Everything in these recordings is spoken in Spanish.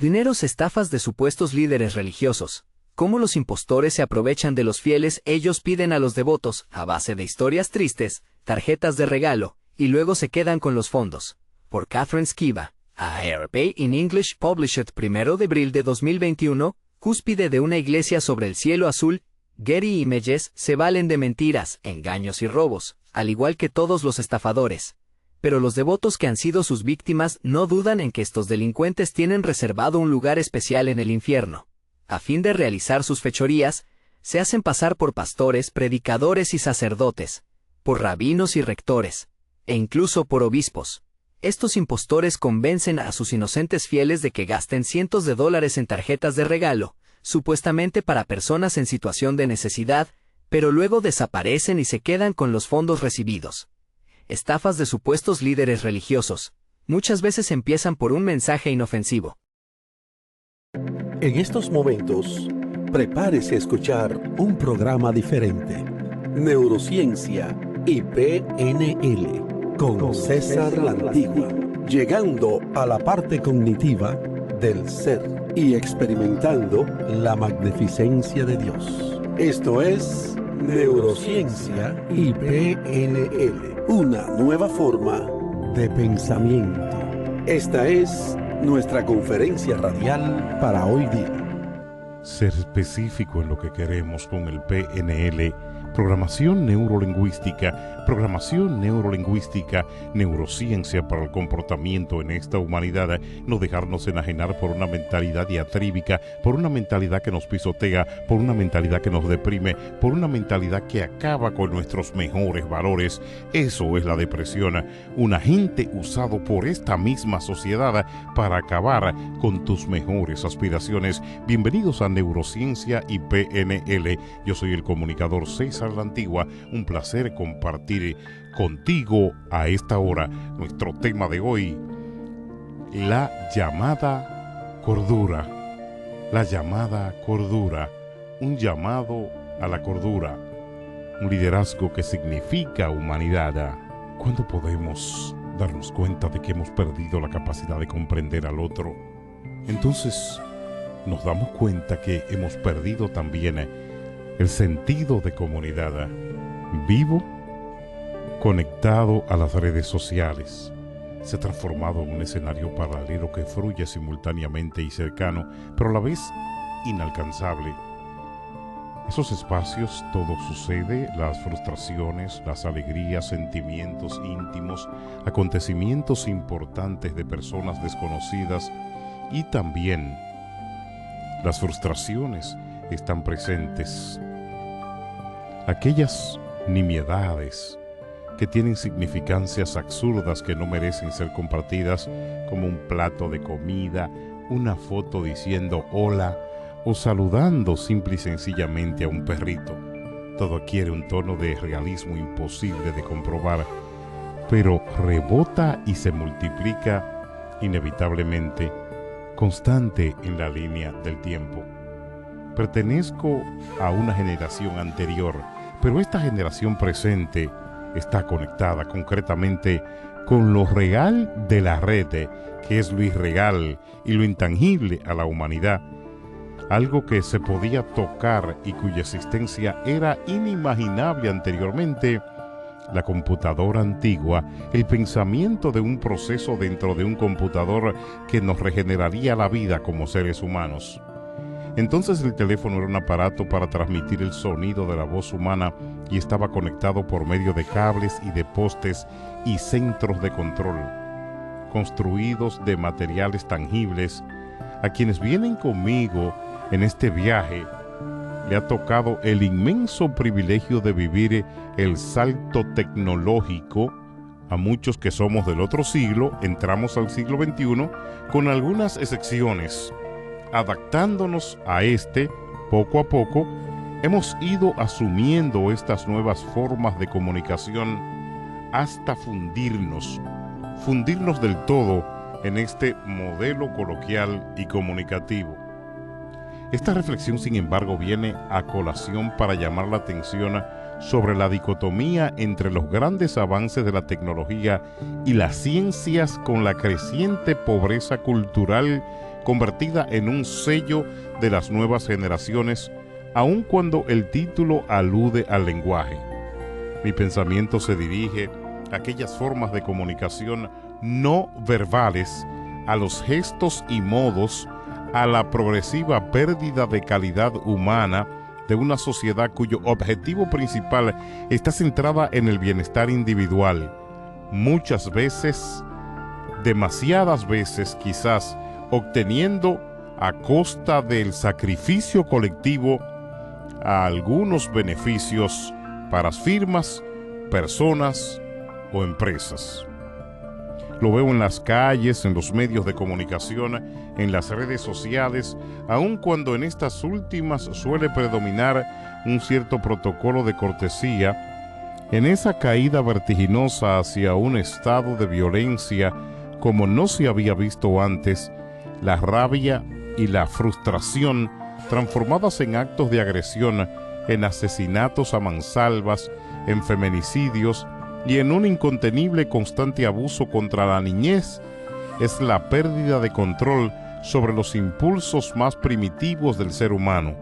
Dineros estafas de supuestos líderes religiosos. Cómo los impostores se aprovechan de los fieles. Ellos piden a los devotos, a base de historias tristes, tarjetas de regalo, y luego se quedan con los fondos. Por Catherine Skiba. A ARP in English Published 1 de abril de 2021, cúspide de una iglesia sobre el cielo azul. Getty Images se valen de mentiras, engaños y robos, al igual que todos los estafadores. Pero los devotos que han sido sus víctimas no dudan en que estos delincuentes tienen reservado un lugar especial en el infierno. A fin de realizar sus fechorías, se hacen pasar por pastores, predicadores y sacerdotes, por rabinos y rectores, e incluso por obispos. Estos impostores convencen a sus inocentes fieles de que gasten cientos de dólares en tarjetas de regalo, supuestamente para personas en situación de necesidad, pero luego desaparecen y se quedan con los fondos recibidos. Estafas de supuestos líderes religiosos. Muchas veces empiezan por un mensaje inofensivo. En estos momentos, prepárese a escuchar un programa diferente. Neurociencia y PNL con César la Antigua, llegando a la parte cognitiva del ser y experimentando la magnificencia de Dios. Esto es Neurociencia y PNL, una nueva forma de pensamiento. Esta es nuestra conferencia radial para hoy día. Ser específico en lo que queremos con el PNL, programación neurolingüística, neurociencia para el comportamiento en esta humanidad, no dejarnos enajenar por una mentalidad diatríbica, por una mentalidad que nos pisotea, por una mentalidad que nos deprime, por una mentalidad que acaba con nuestros mejores valores. Eso es la depresión, un agente usado por esta misma sociedad para acabar con tus mejores aspiraciones. Bienvenidos a Neurociencia y PNL. Yo soy el comunicador César la Antigua. Un placer compartir contigo a esta hora nuestro tema de hoy, la llamada cordura. La llamada cordura, un llamado a la cordura, un liderazgo que significa humanidad. ¿Cuándo podemos darnos cuenta de que hemos perdido la capacidad de comprender al otro? Entonces nos damos cuenta que hemos perdido también el sentido de comunidad. Vivo, conectado a las redes sociales, se ha transformado en un escenario paralelo que fluye simultáneamente y cercano, pero a la vez inalcanzable. Esos espacios todo sucede, las frustraciones, las alegrías, sentimientos íntimos, acontecimientos importantes de personas desconocidas y también las frustraciones están presentes. Aquellas nimiedades que tienen significancias absurdas que no merecen ser compartidas, como un plato de comida, una foto diciendo hola o saludando simple y sencillamente a un perrito. Todo adquiere un tono de realismo imposible de comprobar, pero rebota y se multiplica inevitablemente, constante en la línea del tiempo. Pertenezco a una generación anterior, pero esta generación presente está conectada concretamente con lo real de la red, que es lo irreal y lo intangible a la humanidad, algo que se podía tocar y cuya existencia era inimaginable anteriormente. La computadora antigua, el pensamiento de un proceso dentro de un computador que nos regeneraría la vida como seres humanos. Entonces el teléfono era un aparato para transmitir el sonido de la voz humana y estaba conectado por medio de cables y de postes y centros de control, construidos de materiales tangibles. A quienes vienen conmigo en este viaje, le ha tocado el inmenso privilegio de vivir el salto tecnológico. A muchos que somos del otro siglo, entramos al siglo XXI con algunas excepciones. Adaptándonos a poco a poco, hemos ido asumiendo estas nuevas formas de comunicación hasta fundirnos del todo en este modelo coloquial y comunicativo. Esta reflexión, sin embargo, viene a colación para llamar la atención sobre la dicotomía entre los grandes avances de la tecnología y las ciencias con la creciente pobreza cultural convertida en un sello de las nuevas generaciones, aun cuando el título alude al lenguaje. Mi pensamiento se dirige a aquellas formas de comunicación no verbales, a los gestos y modos, a la progresiva pérdida de calidad humana de una sociedad cuyo objetivo principal está centrada en el bienestar individual. Muchas veces, demasiadas veces quizás, obteniendo a costa del sacrificio colectivo a algunos beneficios para firmas, personas o empresas. Lo veo en las calles, en los medios de comunicación, en las redes sociales, aun cuando en estas últimas suele predominar un cierto protocolo de cortesía, en esa caída vertiginosa hacia un estado de violencia como no se había visto antes, la rabia y la frustración transformadas en actos de agresión, en asesinatos a mansalvas, en feminicidios y en un incontenible constante abuso contra la niñez, es la pérdida de control sobre los impulsos más primitivos del ser humano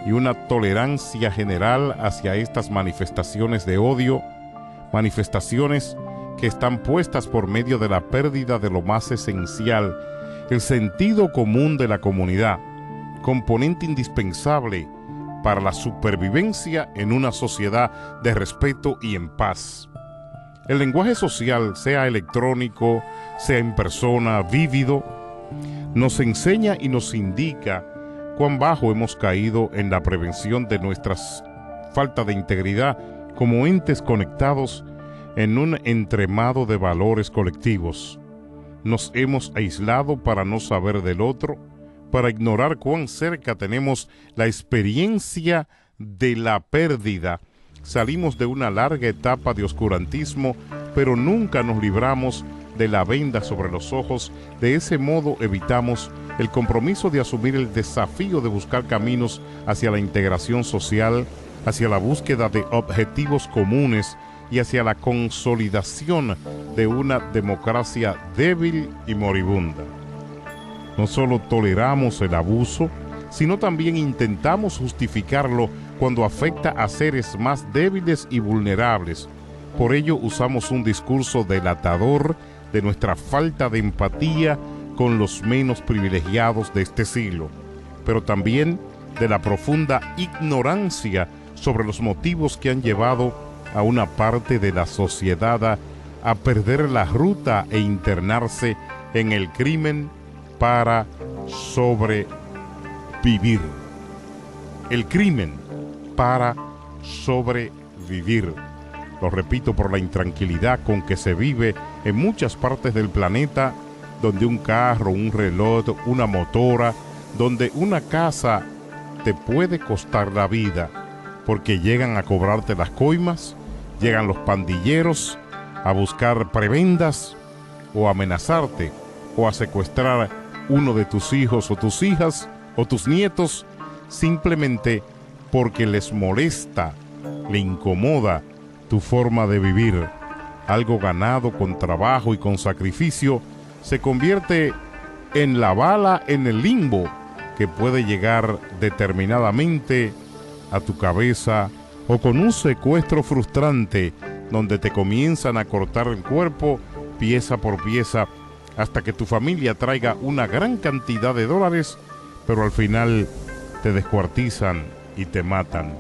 y una tolerancia general hacia estas manifestaciones de odio, manifestaciones que están puestas por medio de la pérdida de lo más esencial, el sentido común de la comunidad, componente indispensable para la supervivencia en una sociedad de respeto y en paz. El lenguaje social, sea electrónico, sea en persona, vívido, nos enseña y nos indica cuán bajo hemos caído en la prevención de nuestra falta de integridad como entes conectados en un entremado de valores colectivos. Nos hemos aislado para no saber del otro, para ignorar cuán cerca tenemos la experiencia de la pérdida. Salimos de una larga etapa de oscurantismo, pero nunca nos libramos de la venda sobre los ojos. De ese modo evitamos el compromiso de asumir el desafío de buscar caminos hacia la integración social, hacia la búsqueda de objetivos comunes y hacia la consolidación de una democracia débil y moribunda. No solo toleramos el abuso, sino también intentamos justificarlo cuando afecta a seres más débiles y vulnerables. Por ello usamos un discurso delatador de nuestra falta de empatía con los menos privilegiados de este siglo, pero también de la profunda ignorancia sobre los motivos que han llevado a una parte de la sociedad a perder la ruta e internarse en el crimen para sobrevivir. El crimen para sobrevivir. Lo repito por la intranquilidad con que se vive en muchas partes del planeta, donde un carro, un reloj, una motora, donde una casa te puede costar la vida, porque llegan a cobrarte las coimas, llegan los pandilleros a buscar prebendas o a amenazarte o a secuestrar uno de tus hijos o tus hijas o tus nietos simplemente porque les molesta, le incomoda tu forma de vivir. Algo ganado con trabajo y con sacrificio se convierte en la bala en el limbo que puede llegar determinadamente a tu cabeza, o con un secuestro frustrante donde te comienzan a cortar el cuerpo pieza por pieza hasta que tu familia traiga una gran cantidad de dólares, pero al final te descuartizan y te matan.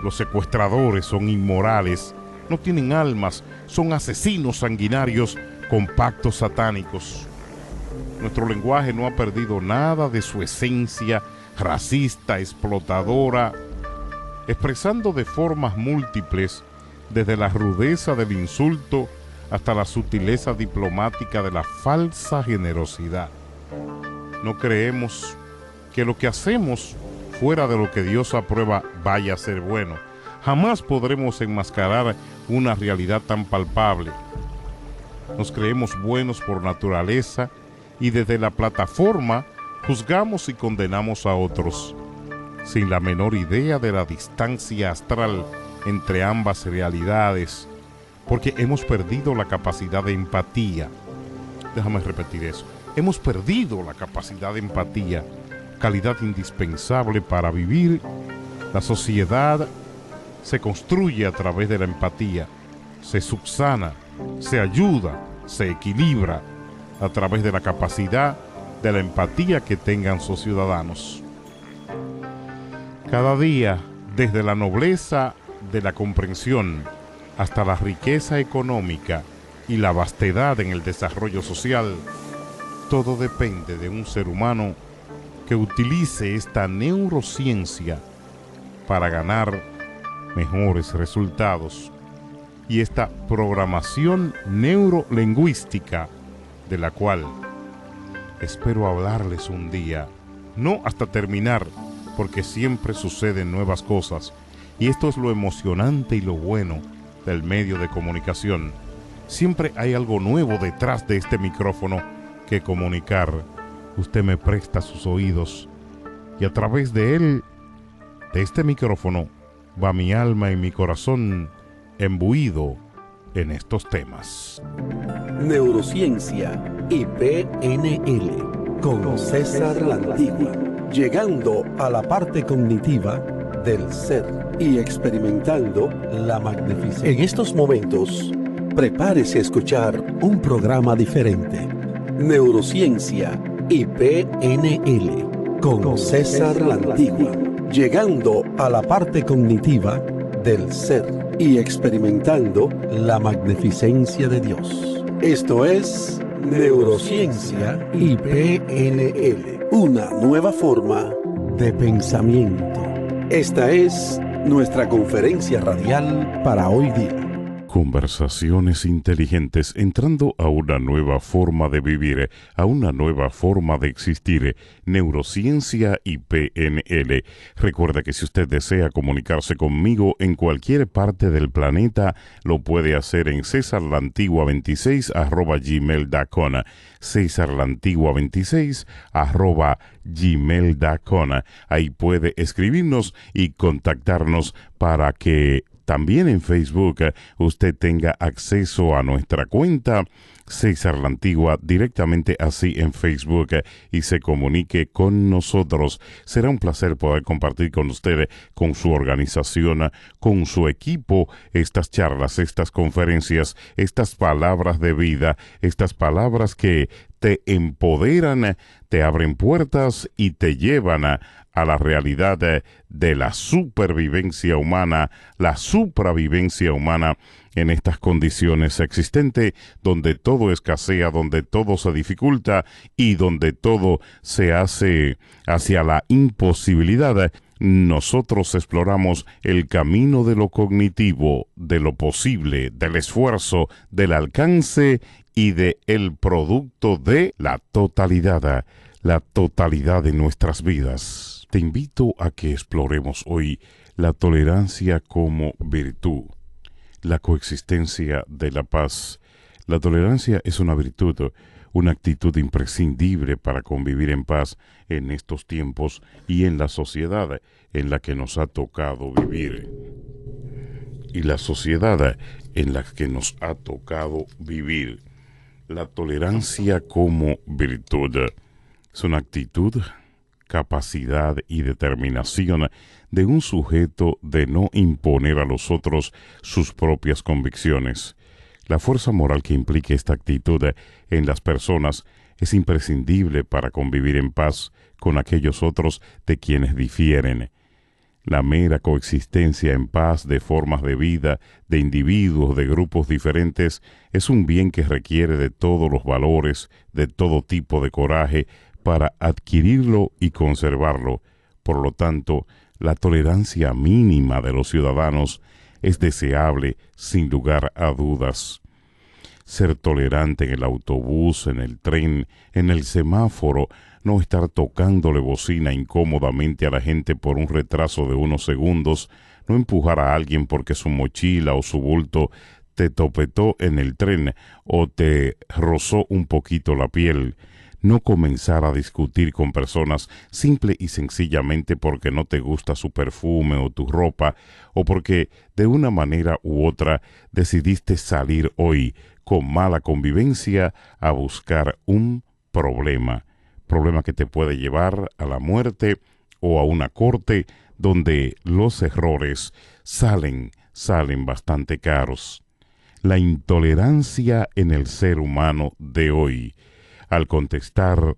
Los secuestradores son inmorales, no tienen almas, son asesinos sanguinarios con pactos satánicos. Nuestro lenguaje no ha perdido nada de su esencia racista, explotadora, expresando de formas múltiples, desde la rudeza del insulto hasta la sutileza diplomática de la falsa generosidad. No creemos que lo que hacemos fuera de lo que Dios aprueba vaya a ser bueno. Jamás podremos enmascarar una realidad tan palpable. Nos creemos buenos por naturaleza y desde la plataforma juzgamos y condenamos a otros, sin la menor idea de la distancia astral entre ambas realidades, porque hemos perdido la capacidad de empatía. Déjame repetir eso. hemos perdido la capacidad de empatía, calidad indispensable para vivir. La sociedad se construye a través de la empatía, se subsana, se ayuda, se equilibra a través de la capacidad de la empatía que tengan sus ciudadanos. Cada día, desde la nobleza de la comprensión hasta la riqueza económica y la vastedad en el desarrollo social, todo depende de un ser humano que utilice esta neurociencia para ganar mejores resultados, y esta programación neurolingüística de la cual espero hablarles un día, no hasta terminar, porque siempre suceden nuevas cosas, y esto es lo emocionante y lo bueno del medio de comunicación. Siempre hay algo nuevo detrás de este micrófono que comunicar. Usted me presta sus oídos y a través de él, de este micrófono, va mi alma y mi corazón embuido en estos temas. Neurociencia y PNL con César La Antigua, llegando a la parte cognitiva del ser y experimentando la magnificencia. En estos momentos, prepárese a escuchar un programa diferente. Neurociencia y PNL con César La Antigua, llegando a la parte cognitiva del ser y experimentando la magnificencia de Dios. Esto es Neurociencia y PNL, una nueva forma de pensamiento. Esta es nuestra conferencia radial para hoy día. Conversaciones inteligentes, entrando a una nueva forma de vivir, a una nueva forma de existir. Neurociencia y PNL. Recuerda que si usted desea comunicarse conmigo en cualquier parte del planeta, lo puede hacer en cesarlantigua26@gmail.com. cesarlantigua26@gmail.com. Ahí puede escribirnos y contactarnos para que también en Facebook usted tenga acceso a nuestra cuenta César La Antigua directamente así en Facebook y se comunique con nosotros. Será un placer poder compartir con usted, con su organización, con su equipo, estas charlas, estas conferencias, estas palabras de vida, estas palabras que te empoderan, te abren puertas y te llevan a la realidad de la supervivencia humana, la supravivencia humana en estas condiciones existentes, donde todo escasea, donde todo se dificulta y donde todo se hace hacia la imposibilidad. Nosotros exploramos el camino de lo cognitivo, de lo posible, del esfuerzo, del alcance y del producto de la totalidad de nuestras vidas. Te invito a que exploremos hoy la tolerancia como virtud, la coexistencia de la paz. La tolerancia es una virtud, una actitud imprescindible para convivir en paz en estos tiempos y en la sociedad en la que nos ha tocado vivir. Y la sociedad en la que nos ha tocado vivir. La tolerancia como virtud es una actitud, capacidad y determinación de un sujeto de no imponer a los otros sus propias convicciones. La fuerza moral que implique esta actitud en las personas es imprescindible para convivir en paz con aquellos otros de quienes difieren. La mera coexistencia en paz de formas de vida, de individuos, de grupos diferentes, es un bien que requiere de todos los valores, de todo tipo de coraje, para adquirirlo y conservarlo. Por lo tanto, la tolerancia mínima de los ciudadanos es deseable sin lugar a dudas. Ser tolerante en el autobús, en el tren, en el semáforo, no estar tocándole bocina incómodamente a la gente por un retraso de unos segundos, no empujar a alguien porque su mochila o su bulto te topetó en el tren o te rozó un poquito la piel. No comenzar a discutir con personas simple y sencillamente porque no te gusta su perfume o tu ropa, o porque de una manera u otra decidiste salir hoy con mala convivencia a buscar un problema que te puede llevar a la muerte o a una corte donde los errores salen bastante caros. La intolerancia en el ser humano de hoy, al contestar,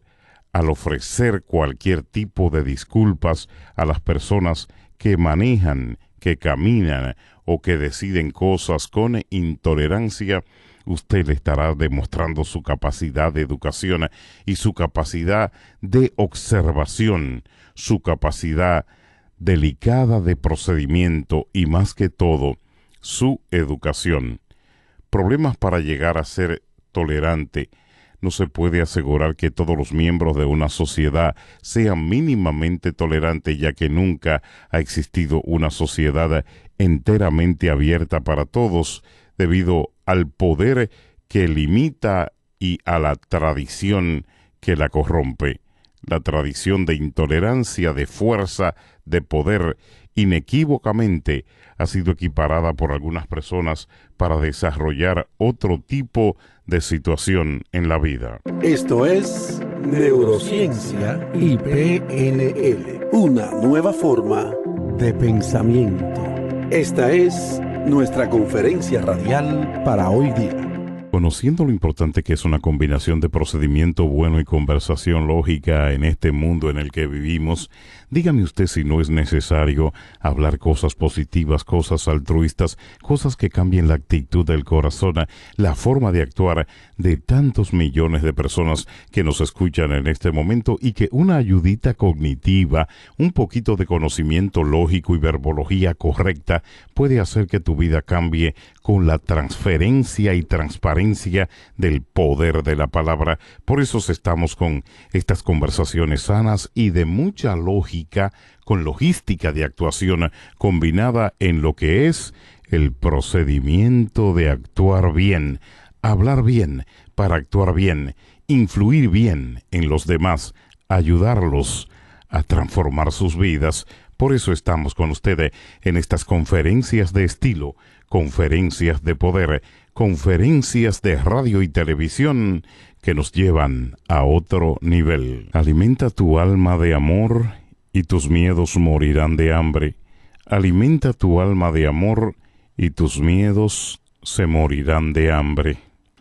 al ofrecer cualquier tipo de disculpas a las personas que manejan, que caminan o que deciden cosas con intolerancia, usted le estará demostrando su capacidad de educación y su capacidad de observación, su capacidad delicada de procedimiento y más que todo, su educación. Problemas para llegar a ser tolerante. No se puede asegurar que todos los miembros de una sociedad sean mínimamente tolerantes, ya que nunca ha existido una sociedad enteramente abierta para todos, debido al poder que limita y a la tradición que la corrompe. La tradición de intolerancia, de fuerza, de poder, inequívocamente ha sido equiparada por algunas personas para desarrollar otro tipo de situación en la vida. Esto es Neurociencia y PNL, una nueva forma de pensamiento. Esta es nuestra conferencia radial para hoy día. Conociendo lo importante que es una combinación de procedimiento bueno y conversación lógica en este mundo en el que vivimos, dígame usted si no es necesario hablar cosas positivas, cosas altruistas, cosas que cambien la actitud del corazón, la forma de actuar de tantos millones de personas que nos escuchan en este momento, y que una ayudita cognitiva, un poquito de conocimiento lógico y verbología correcta puede hacer que tu vida cambie con la transferencia y transparencia del poder de la palabra. Por eso estamos con estas conversaciones sanas y de mucha lógica, con logística de actuación combinada en lo que es el procedimiento de actuar bien, hablar bien para actuar bien, influir bien en los demás, ayudarlos a transformar sus vidas. Por eso estamos con ustedes en estas conferencias de estilo, conferencias de poder, conferencias de radio y televisión que nos llevan a otro nivel. Alimenta tu alma de amor y tus miedos morirán de hambre. Alimenta tu alma de amor y tus miedos se morirán de hambre.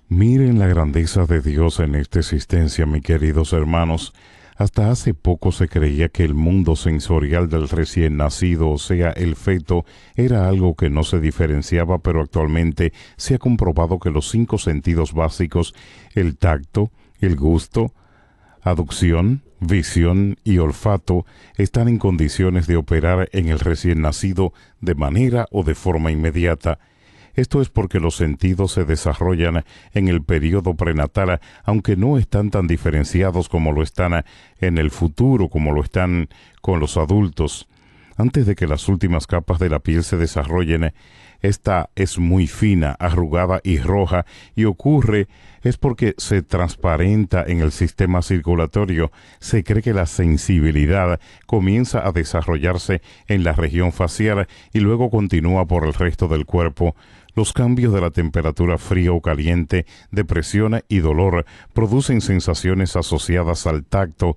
Miren la grandeza de Dios en esta existencia, mis queridos hermanos. Hasta hace poco se creía que el mundo sensorial del recién nacido, o sea, el feto, era algo que no se diferenciaba, pero actualmente se ha comprobado que los 5 sentidos básicos, el tacto, el gusto, aducción, visión y olfato, están en condiciones de operar en el recién nacido de manera o de forma inmediata. Esto es porque los sentidos se desarrollan en el periodo prenatal, aunque no están tan diferenciados como lo están en el futuro, como lo están con los adultos. Antes de que las últimas capas de la piel se desarrollen, esta es muy fina, arrugada y roja, y es porque se transparenta en el sistema circulatorio. Se cree que la sensibilidad comienza a desarrollarse en la región facial y luego continúa por el resto del cuerpo. Los cambios de la temperatura fría o caliente, de presión y dolor producen sensaciones asociadas al tacto.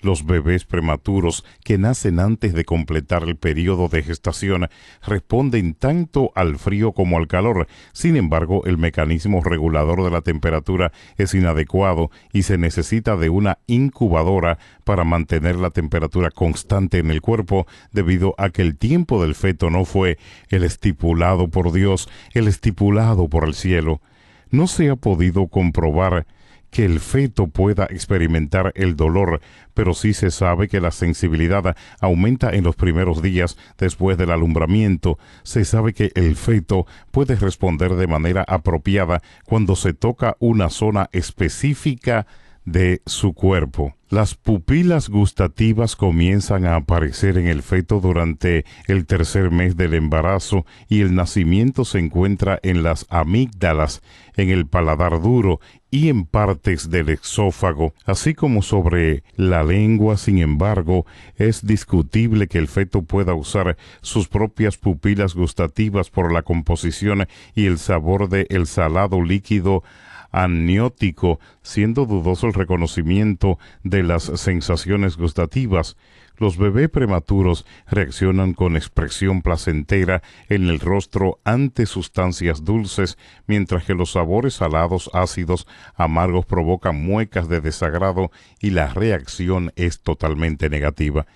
Los bebés prematuros que nacen antes de completar el periodo de gestación responden tanto al frío como al calor. Sin embargo, el mecanismo regulador de la temperatura es inadecuado y se necesita de una incubadora para mantener la temperatura constante en el cuerpo, debido a que el tiempo del feto no fue el estipulado por Dios, el estipulado por el cielo. No se ha podido comprobar que el feto pueda experimentar el dolor, pero sí se sabe que la sensibilidad aumenta en los primeros días después del alumbramiento. Se sabe que el feto puede responder de manera apropiada cuando se toca una zona específica de su cuerpo. Las pupilas gustativas comienzan a aparecer en el feto durante el 3er mes del embarazo, y el nacimiento se encuentra en las amígdalas, en el paladar duro y en partes del esófago, así como sobre la lengua. Sin embargo, es discutible que el feto pueda usar sus propias pupilas gustativas por la composición y el sabor del salado líquido amniótico, siendo dudoso el reconocimiento de las sensaciones gustativas. Los bebés prematuros reaccionan con expresión placentera en el rostro ante sustancias dulces, mientras que los sabores salados, ácidos, amargos provocan muecas de desagrado y la reacción es totalmente negativa.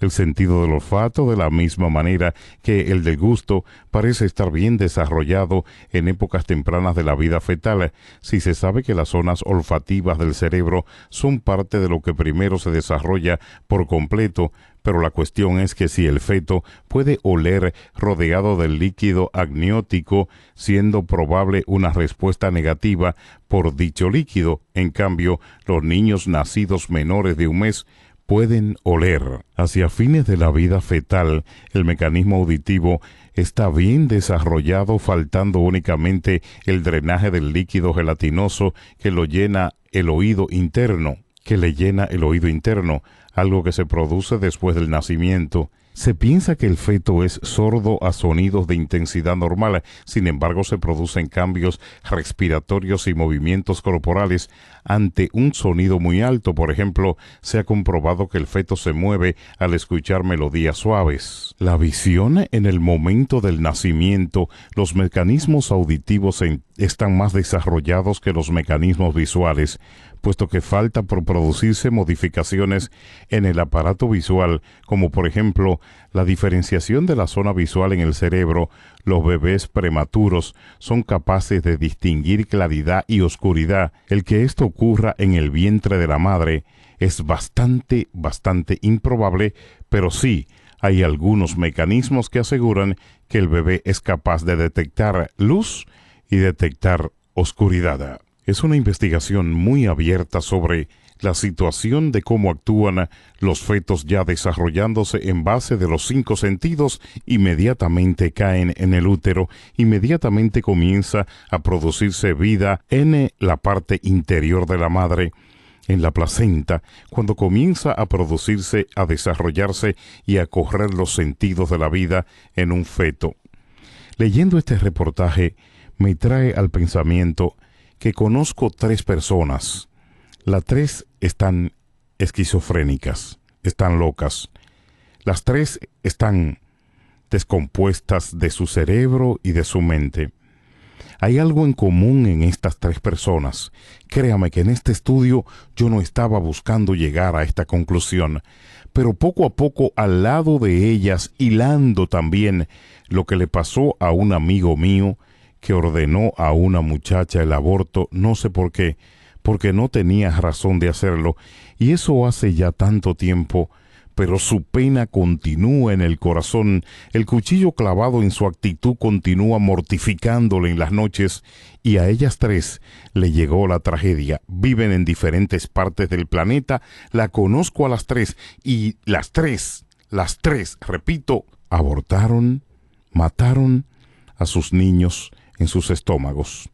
El sentido del olfato, de la misma manera que el del gusto, parece estar bien desarrollado en épocas tempranas de la vida fetal, si se sabe que las zonas olfativas del cerebro son parte de lo que primero se desarrolla por completo, pero la cuestión es que si el feto puede oler rodeado del líquido amniótico, siendo probable una respuesta negativa por dicho líquido. En cambio, los niños nacidos menores de un mes pueden oler. Hacia fines de la vida fetal, el mecanismo auditivo está bien desarrollado, faltando únicamente el drenaje del líquido gelatinoso que le llena el oído interno, algo que se produce después del nacimiento. Se piensa que el feto es sordo a sonidos de intensidad normal, sin embargo se producen cambios respiratorios y movimientos corporales ante un sonido muy alto. Por ejemplo, se ha comprobado que el feto se mueve al escuchar melodías suaves. La visión en el momento del nacimiento, los mecanismos auditivos están más desarrollados que los mecanismos visuales, puesto que falta por producirse modificaciones en el aparato visual, como por ejemplo la diferenciación de la zona visual en el cerebro. Los bebés prematuros son capaces de distinguir claridad y oscuridad. El que esto ocurra en el vientre de la madre es bastante improbable, pero sí hay algunos mecanismos que aseguran que el bebé es capaz de detectar luz y detectar oscuridad. Es una investigación muy abierta sobre la situación de cómo actúan los fetos ya desarrollándose en base de los 5 sentidos. Inmediatamente caen en el útero, inmediatamente comienza a producirse vida en la parte interior de la madre, en la placenta, cuando comienza a producirse, a desarrollarse y a correr los sentidos de la vida en un feto. Leyendo este reportaje, me trae al pensamiento que conozco 3 personas. Las 3 están esquizofrénicas, están locas. Las 3 están descompuestas de su cerebro y de su mente. Hay algo en común en estas 3 personas. Créame que en este estudio yo no estaba buscando llegar a esta conclusión, pero poco a poco al lado de ellas, hilando también lo que le pasó a un amigo mío que ordenó a una muchacha el aborto, no sé por qué, porque no tenía razón de hacerlo, y eso hace ya tanto tiempo, pero su pena continúa en el corazón, el cuchillo clavado en su actitud continúa mortificándole en las noches, y a ellas 3 le llegó la tragedia. Viven en diferentes partes del planeta, la conozco a las 3, y las tres, repito, abortaron, mataron a sus niños en sus estómagos.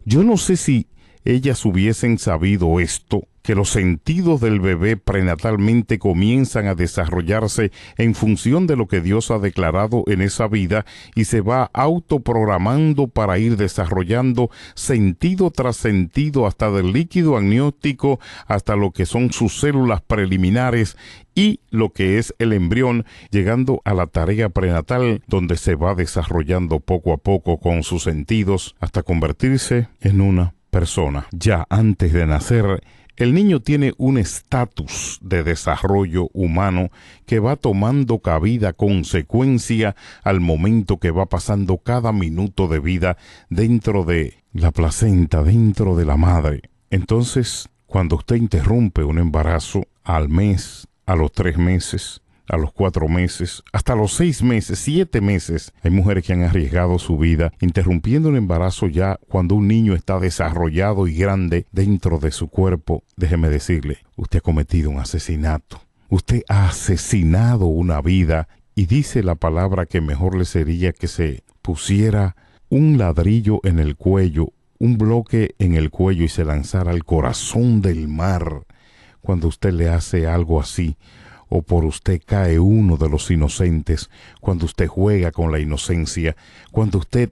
Yo no sé si ellas hubiesen sabido esto, que los sentidos del bebé prenatalmente comienzan a desarrollarse en función de lo que Dios ha declarado en esa vida y se va autoprogramando para ir desarrollando sentido tras sentido hasta del líquido amniótico, hasta lo que son sus células preliminares y lo que es el embrión, llegando a la tarea prenatal donde se va desarrollando poco a poco con sus sentidos hasta convertirse en una persona. Ya antes de nacer, el niño tiene un estatus de desarrollo humano que va tomando cabida consecuencia al momento que va pasando cada minuto de vida dentro de la placenta, dentro de la madre. Entonces, cuando usted interrumpe un embarazo al mes, a los 3 meses, a los 4 meses, hasta los 6 meses, 7 meses. Hay mujeres que han arriesgado su vida interrumpiendo el embarazo ya cuando un niño está desarrollado y grande dentro de su cuerpo. Déjeme decirle, usted ha cometido un asesinato. Usted ha asesinado una vida y dice la palabra que mejor le sería que se pusiera un ladrillo en el cuello, un bloque en el cuello y se lanzara al corazón del mar cuando usted le hace algo así. O por usted cae uno de los inocentes, cuando usted juega con la inocencia, cuando usted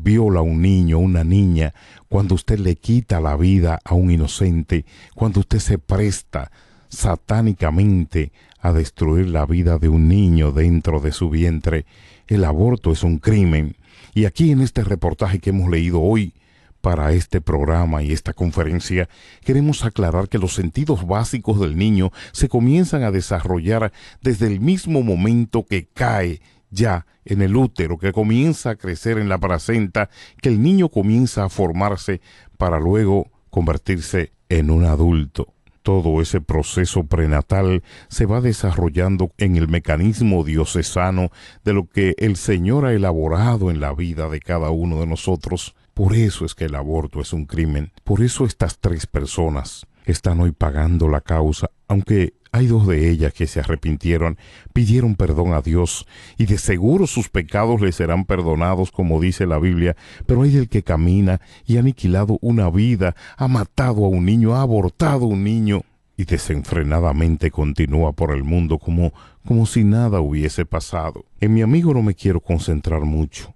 viola a un niño, una niña, cuando usted le quita la vida a un inocente, cuando usted se presta satánicamente a destruir la vida de un niño dentro de su vientre, el aborto es un crimen. Y aquí en este reportaje que hemos leído hoy para este programa y esta conferencia, queremos aclarar que los sentidos básicos del niño se comienzan a desarrollar desde el mismo momento que cae ya en el útero, que comienza a crecer en la placenta, que el niño comienza a formarse para luego convertirse en un adulto. Todo ese proceso prenatal se va desarrollando en el mecanismo diocesano de lo que el Señor ha elaborado en la vida de cada uno de nosotros. Por eso es que el aborto es un crimen. Por eso estas 3 personas están hoy pagando la causa, aunque hay 2 de ellas que se arrepintieron, pidieron perdón a Dios, y de seguro sus pecados les serán perdonados, como dice la Biblia, pero hay el que camina y ha aniquilado una vida, ha matado a un niño, ha abortado a un niño, y desenfrenadamente continúa por el mundo como si nada hubiese pasado. En mi amigo no me quiero concentrar mucho.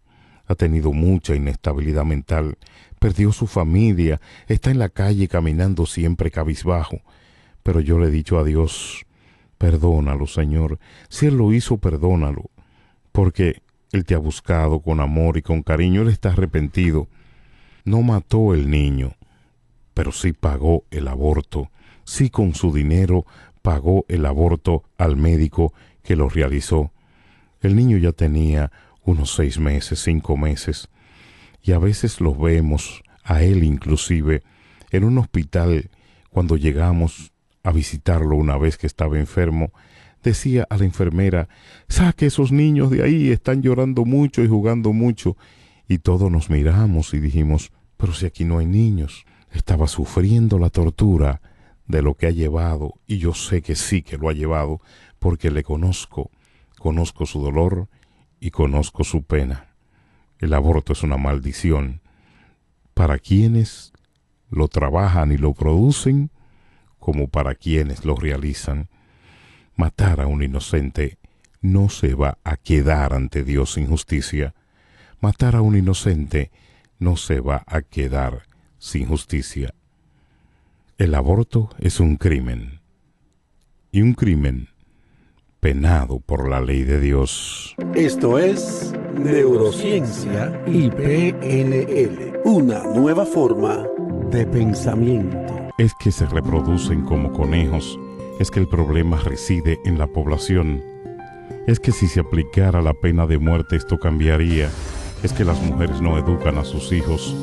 Ha tenido mucha inestabilidad mental, perdió su familia, está en la calle caminando siempre cabizbajo. Pero yo le he dicho a Dios, perdónalo, Señor. Si Él lo hizo, perdónalo. Porque Él te ha buscado con amor y con cariño. Él está arrepentido. No mató el niño, pero sí pagó el aborto. Sí, con su dinero pagó el aborto al médico que lo realizó. El niño ya tenía unos 6 meses, 5 meses. Y a veces lo vemos, a él inclusive, en un hospital. Cuando llegamos a visitarlo una vez que estaba enfermo, decía a la enfermera, saque esos niños de ahí, están llorando mucho y jugando mucho. Y todos nos miramos y dijimos, pero si aquí no hay niños. Estaba sufriendo la tortura de lo que ha llevado, y yo sé que sí que lo ha llevado, porque le conozco su dolor y conozco su pena. El aborto es una maldición para quienes lo trabajan y lo producen, como para quienes lo realizan. Matar a un inocente no se va a quedar ante Dios sin justicia. Matar a un inocente no se va a quedar sin justicia. El aborto es un crimen, y un crimen penado por la ley de Dios. Esto es Neurociencia y PNL, una nueva forma de pensamiento. Es que se reproducen como conejos, es que el problema reside en la población, es que si se aplicara la pena de muerte esto cambiaría, es que las mujeres no educan a sus hijos,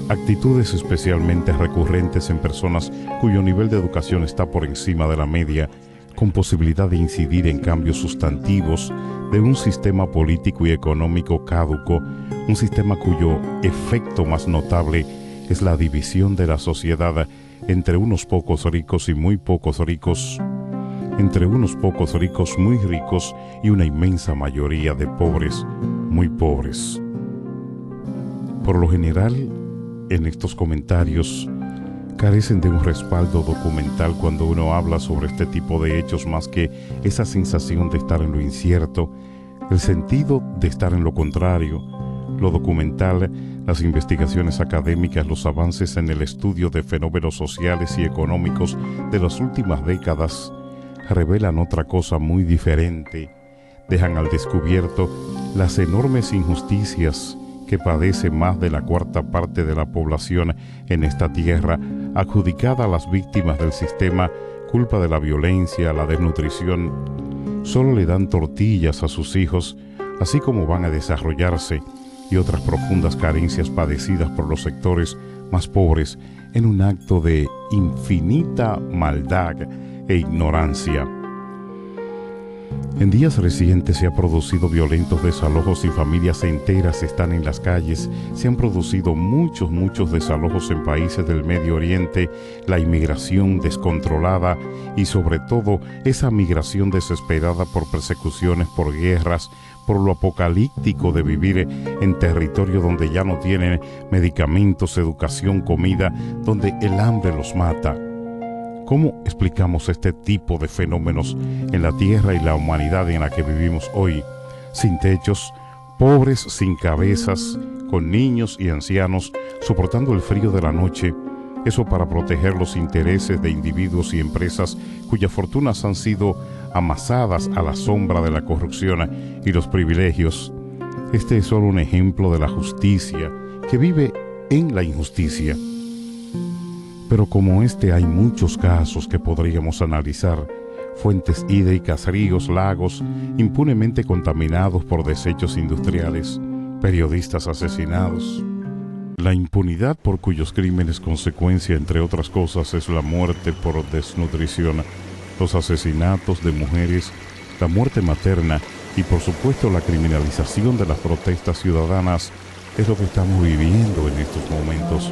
actitudes especialmente recurrentes en personas cuyo nivel de educación está por encima de la media, con posibilidad de incidir en cambios sustantivos de un sistema político y económico caduco, un sistema cuyo efecto más notable es la división de la sociedad entre unos pocos ricos y muy pocos ricos, entre unos pocos ricos muy ricos y una inmensa mayoría de pobres muy pobres. Por lo general, en estos comentarios carecen de un respaldo documental cuando uno habla sobre este tipo de hechos, más que esa sensación de estar en lo incierto, el sentido de estar en lo contrario. Lo documental, las investigaciones académicas, los avances en el estudio de fenómenos sociales y económicos de las últimas décadas revelan otra cosa muy diferente. Dejan al descubierto las enormes injusticias que padece más de la 1/4 parte de la población en esta tierra, adjudicada a las víctimas del sistema, culpa de la violencia, la desnutrición. Solo le dan tortillas a sus hijos, así como van a desarrollarse, y otras profundas carencias padecidas por los sectores más pobres en un acto de infinita maldad e ignorancia. En días recientes se ha producido violentos desalojos y familias enteras están en las calles. Se han producido muchos desalojos en países del Medio Oriente, la inmigración descontrolada y sobre todo esa migración desesperada por persecuciones, por guerras, por lo apocalíptico de vivir en territorio donde ya no tienen medicamentos, educación, comida, donde el hambre los mata. ¿Cómo explicamos este tipo de fenómenos en la tierra y la humanidad en la que vivimos hoy? Sin techos, pobres sin cabezas, con niños y ancianos soportando el frío de la noche, eso para proteger los intereses de individuos y empresas cuyas fortunas han sido amasadas a la sombra de la corrupción y los privilegios. Este es solo un ejemplo de la justicia que vive en la injusticia. Pero como este hay muchos casos que podríamos analizar: fuentes hídricas, ríos, lagos impunemente contaminados por desechos industriales, periodistas asesinados. La impunidad por cuyos crímenes consecuencia, entre otras cosas, es la muerte por desnutrición, los asesinatos de mujeres, la muerte materna y por supuesto la criminalización de las protestas ciudadanas, es lo que estamos viviendo en estos momentos.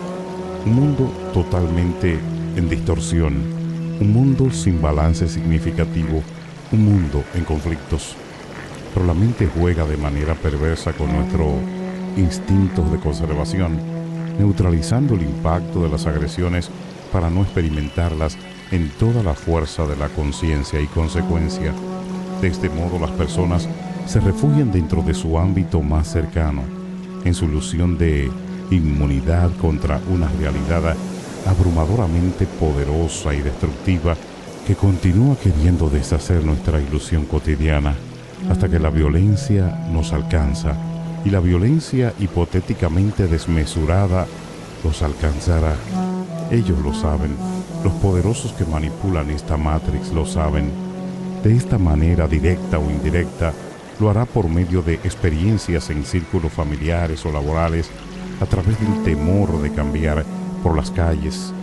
Un mundo totalmente en distorsión, un mundo sin balance significativo, un mundo en conflictos. Pero la mente juega de manera perversa con nuestros instintos de conservación, neutralizando el impacto de las agresiones para no experimentarlas en toda la fuerza de la conciencia y consecuencia. De este modo las personas se refugian dentro de su ámbito más cercano, en su ilusión de inmunidad contra una realidad abrumadoramente poderosa y destructiva que continúa queriendo deshacer nuestra ilusión cotidiana hasta que la violencia nos alcanza, y la violencia hipotéticamente desmesurada los alcanzará. Ellos lo saben, los poderosos que manipulan esta Matrix lo saben. De esta manera, directa o indirecta, lo hará por medio de experiencias en círculos familiares o laborales, a través del temor de cambiar por las calles,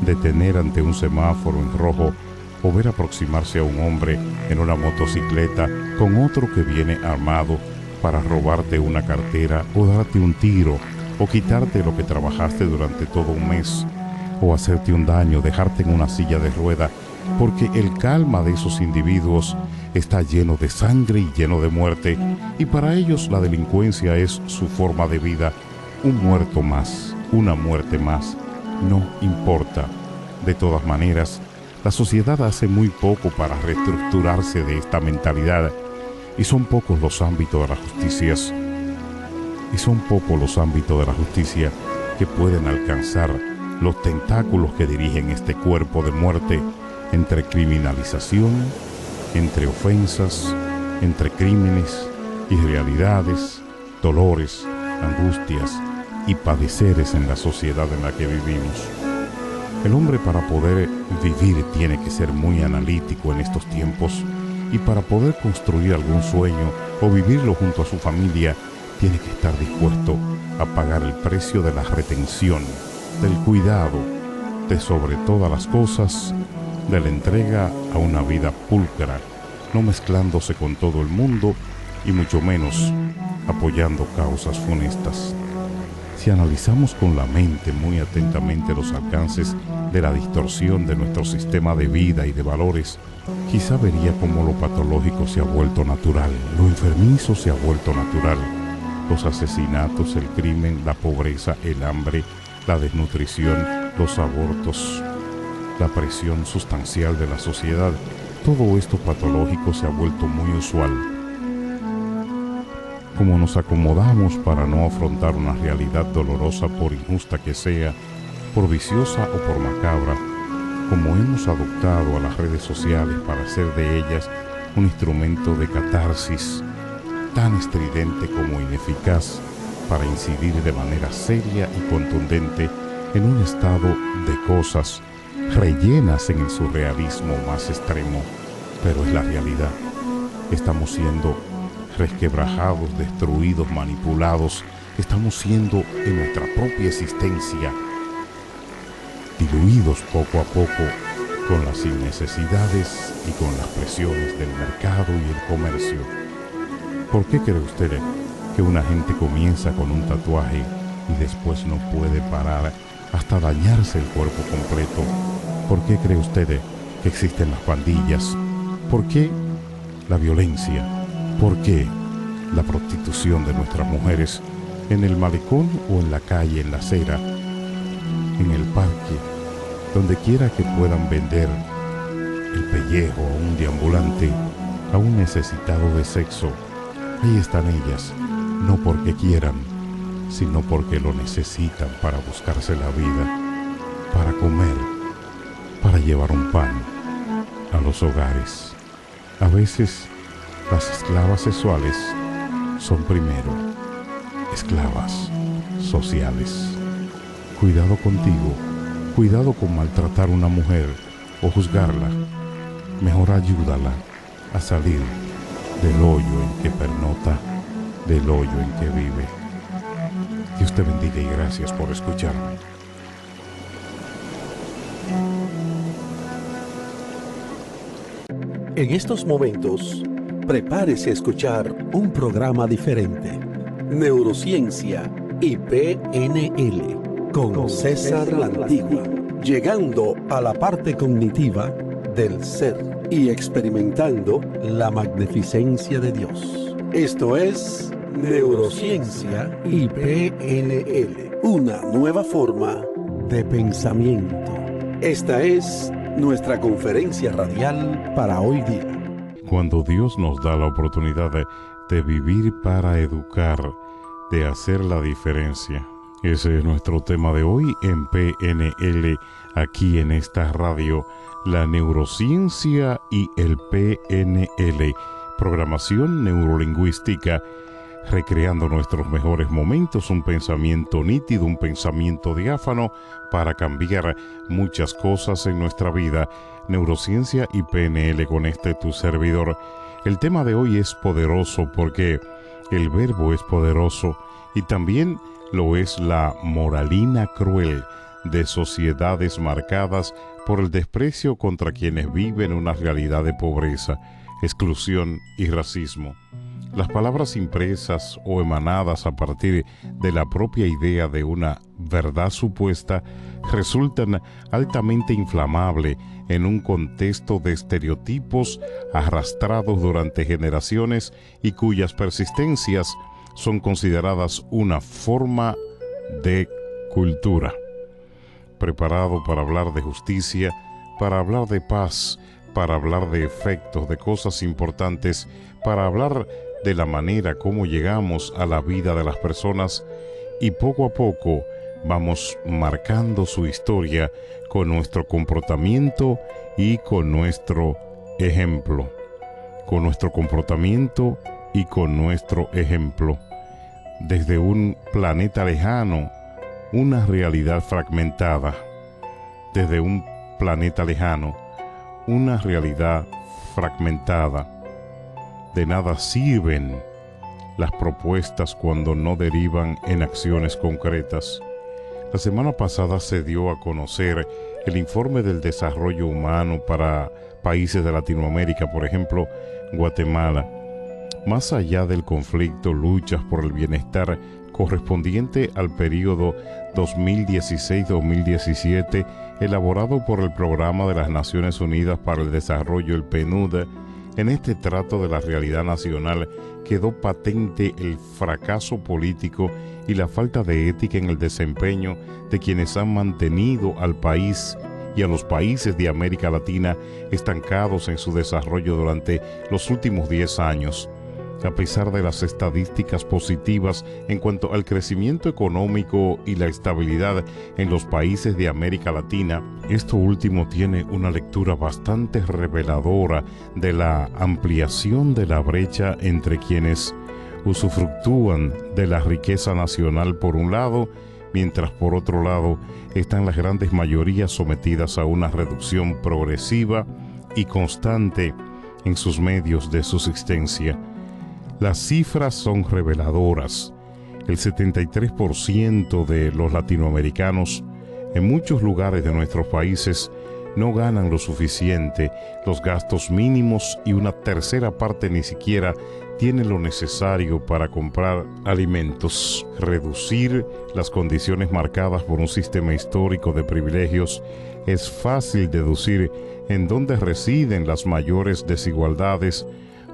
detener ante un semáforo en rojo o ver aproximarse a un hombre en una motocicleta con otro que viene armado para robarte una cartera o darte un tiro o quitarte lo que trabajaste durante todo un mes o hacerte un daño, dejarte en una silla de rueda, porque el calma de esos individuos está lleno de sangre y lleno de muerte, y para ellos la delincuencia es su forma de vida. Un muerto más, una muerte más, no importa. De todas maneras, la sociedad hace muy poco para reestructurarse de esta mentalidad, y son pocos los ámbitos de la justicia que pueden alcanzar los tentáculos que dirigen este cuerpo de muerte, entre criminalización, entre ofensas, entre crímenes y realidades, dolores, angustias y padeceres en la sociedad en la que vivimos. El hombre, para poder vivir, tiene que ser muy analítico en estos tiempos, y para poder construir algún sueño o vivirlo junto a su familia, tiene que estar dispuesto a pagar el precio de la retención, del cuidado, de sobre todas las cosas, de la entrega a una vida pulcra, no mezclándose con todo el mundo y mucho menos apoyando causas funestas. Si analizamos con la mente muy atentamente los alcances de la distorsión de nuestro sistema de vida y de valores, quizá vería cómo lo patológico se ha vuelto natural, lo enfermizo se ha vuelto natural. Los asesinatos, el crimen, la pobreza, el hambre, la desnutrición, los abortos, la presión sustancial de la sociedad, todo esto patológico se ha vuelto muy usual. Como nos acomodamos para no afrontar una realidad dolorosa, por injusta que sea, por viciosa o por macabra, como hemos adoptado a las redes sociales para hacer de ellas un instrumento de catarsis, tan estridente como ineficaz para incidir de manera seria y contundente en un estado de cosas rellenas en el surrealismo más extremo, pero es la realidad. Estamos siendo resquebrajados, destruidos, manipulados. Estamos siendo en nuestra propia existencia diluidos poco a poco con las innecesidades y con las presiones del mercado y el comercio. ¿Por qué cree usted que una gente comienza con un tatuaje y después no puede parar hasta dañarse el cuerpo completo? ¿Por qué cree usted que existen las pandillas? ¿Por qué la violencia? ¿Por qué la prostitución de nuestras mujeres en el malecón o en la calle, en la acera, en el parque, donde quiera que puedan vender el pellejo a un deambulante, a un necesitado de sexo? Ahí están ellas, no porque quieran, sino porque lo necesitan para buscarse la vida, para comer, para llevar un pan a los hogares. A veces las esclavas sexuales son primero esclavas sociales. Cuidado contigo, cuidado con maltratar a una mujer o juzgarla. Mejor ayúdala a salir del hoyo en que pernota, del hoyo en que vive. Dios te bendiga y gracias por escucharme. En estos momentos, prepárese a escuchar un programa diferente. Neurociencia y PNL con César la Antigua, llegando a la parte cognitiva del ser y experimentando la magnificencia de Dios. Esto es Neurociencia y PNL, una nueva forma de pensamiento. Esta es nuestra conferencia radial para hoy día. Cuando Dios nos da la oportunidad de vivir para educar, de hacer la diferencia. Ese es nuestro tema de hoy en PNL, aquí en esta radio, la neurociencia y el PNL, programación neurolingüística, recreando nuestros mejores momentos, un pensamiento nítido, un pensamiento diáfano para cambiar muchas cosas en nuestra vida. Neurociencia y PNL con tu servidor. El tema de hoy es poderoso porque el verbo es poderoso y también lo es la moralina cruel de sociedades marcadas por el desprecio contra quienes viven una realidad de pobreza, exclusión y racismo. Las palabras impresas o emanadas a partir de la propia idea de una verdad supuesta resultan altamente inflamables en un contexto de estereotipos arrastrados durante generaciones y cuyas persistencias son consideradas una forma de cultura. Preparado para hablar de justicia, para hablar de paz, para hablar de efectos, de cosas importantes, para hablar de la manera como llegamos a la vida de las personas y poco a poco vamos marcando su historia con nuestro comportamiento y con nuestro ejemplo. Con nuestro comportamiento y con nuestro ejemplo. Desde un planeta lejano, una realidad fragmentada. Desde un planeta lejano, una realidad fragmentada. De nada sirven las propuestas cuando no derivan en acciones concretas. La semana pasada se dio a conocer el informe del desarrollo humano para países de Latinoamérica, por ejemplo, Guatemala. Más allá del conflicto, luchas por el bienestar correspondiente al periodo 2016-2017, elaborado por el Programa de las Naciones Unidas para el Desarrollo, el PNUD. En este trato de la realidad nacional quedó patente el fracaso político y la falta de ética en el desempeño de quienes han mantenido al país y a los países de América Latina estancados en su desarrollo durante los últimos 10 años. A pesar de las estadísticas positivas en cuanto al crecimiento económico y la estabilidad en los países de América Latina, esto último tiene una lectura bastante reveladora de la ampliación de la brecha entre quienes usufructúan de la riqueza nacional por un lado, mientras por otro lado están las grandes mayorías sometidas a una reducción progresiva y constante en sus medios de subsistencia. Las cifras son reveladoras. El 73% de los latinoamericanos en muchos lugares de nuestros países no ganan lo suficiente, los gastos mínimos, y una tercera parte ni siquiera tiene lo necesario para comprar alimentos. Reducir las condiciones marcadas por un sistema histórico de privilegios es fácil deducir en dónde residen las mayores desigualdades.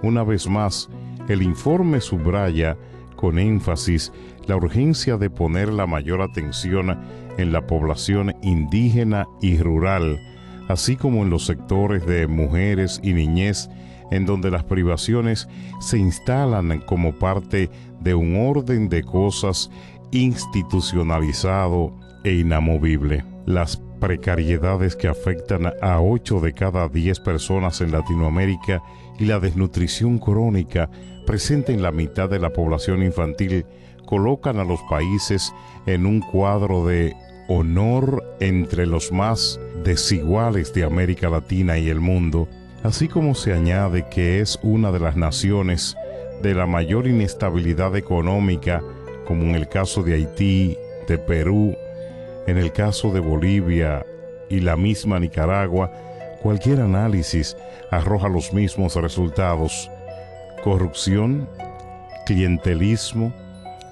Una vez más, el informe subraya con énfasis la urgencia de poner la mayor atención en la población indígena y rural, así como en los sectores de mujeres y niñez en donde las privaciones se instalan como parte de un orden de cosas institucionalizado e inamovible. Las precariedades que afectan a 8 de cada 10 personas en Latinoamérica y la desnutrición crónica presente en la mitad de la población infantil colocan a los países en un cuadro de honor entre los más desiguales de América Latina y el mundo, así como se añade que es una de las naciones de la mayor inestabilidad económica, como en el caso de Haití, de Perú, en el caso de Bolivia y la misma Nicaragua. Cualquier análisis arroja los mismos resultados: corrupción, clientelismo,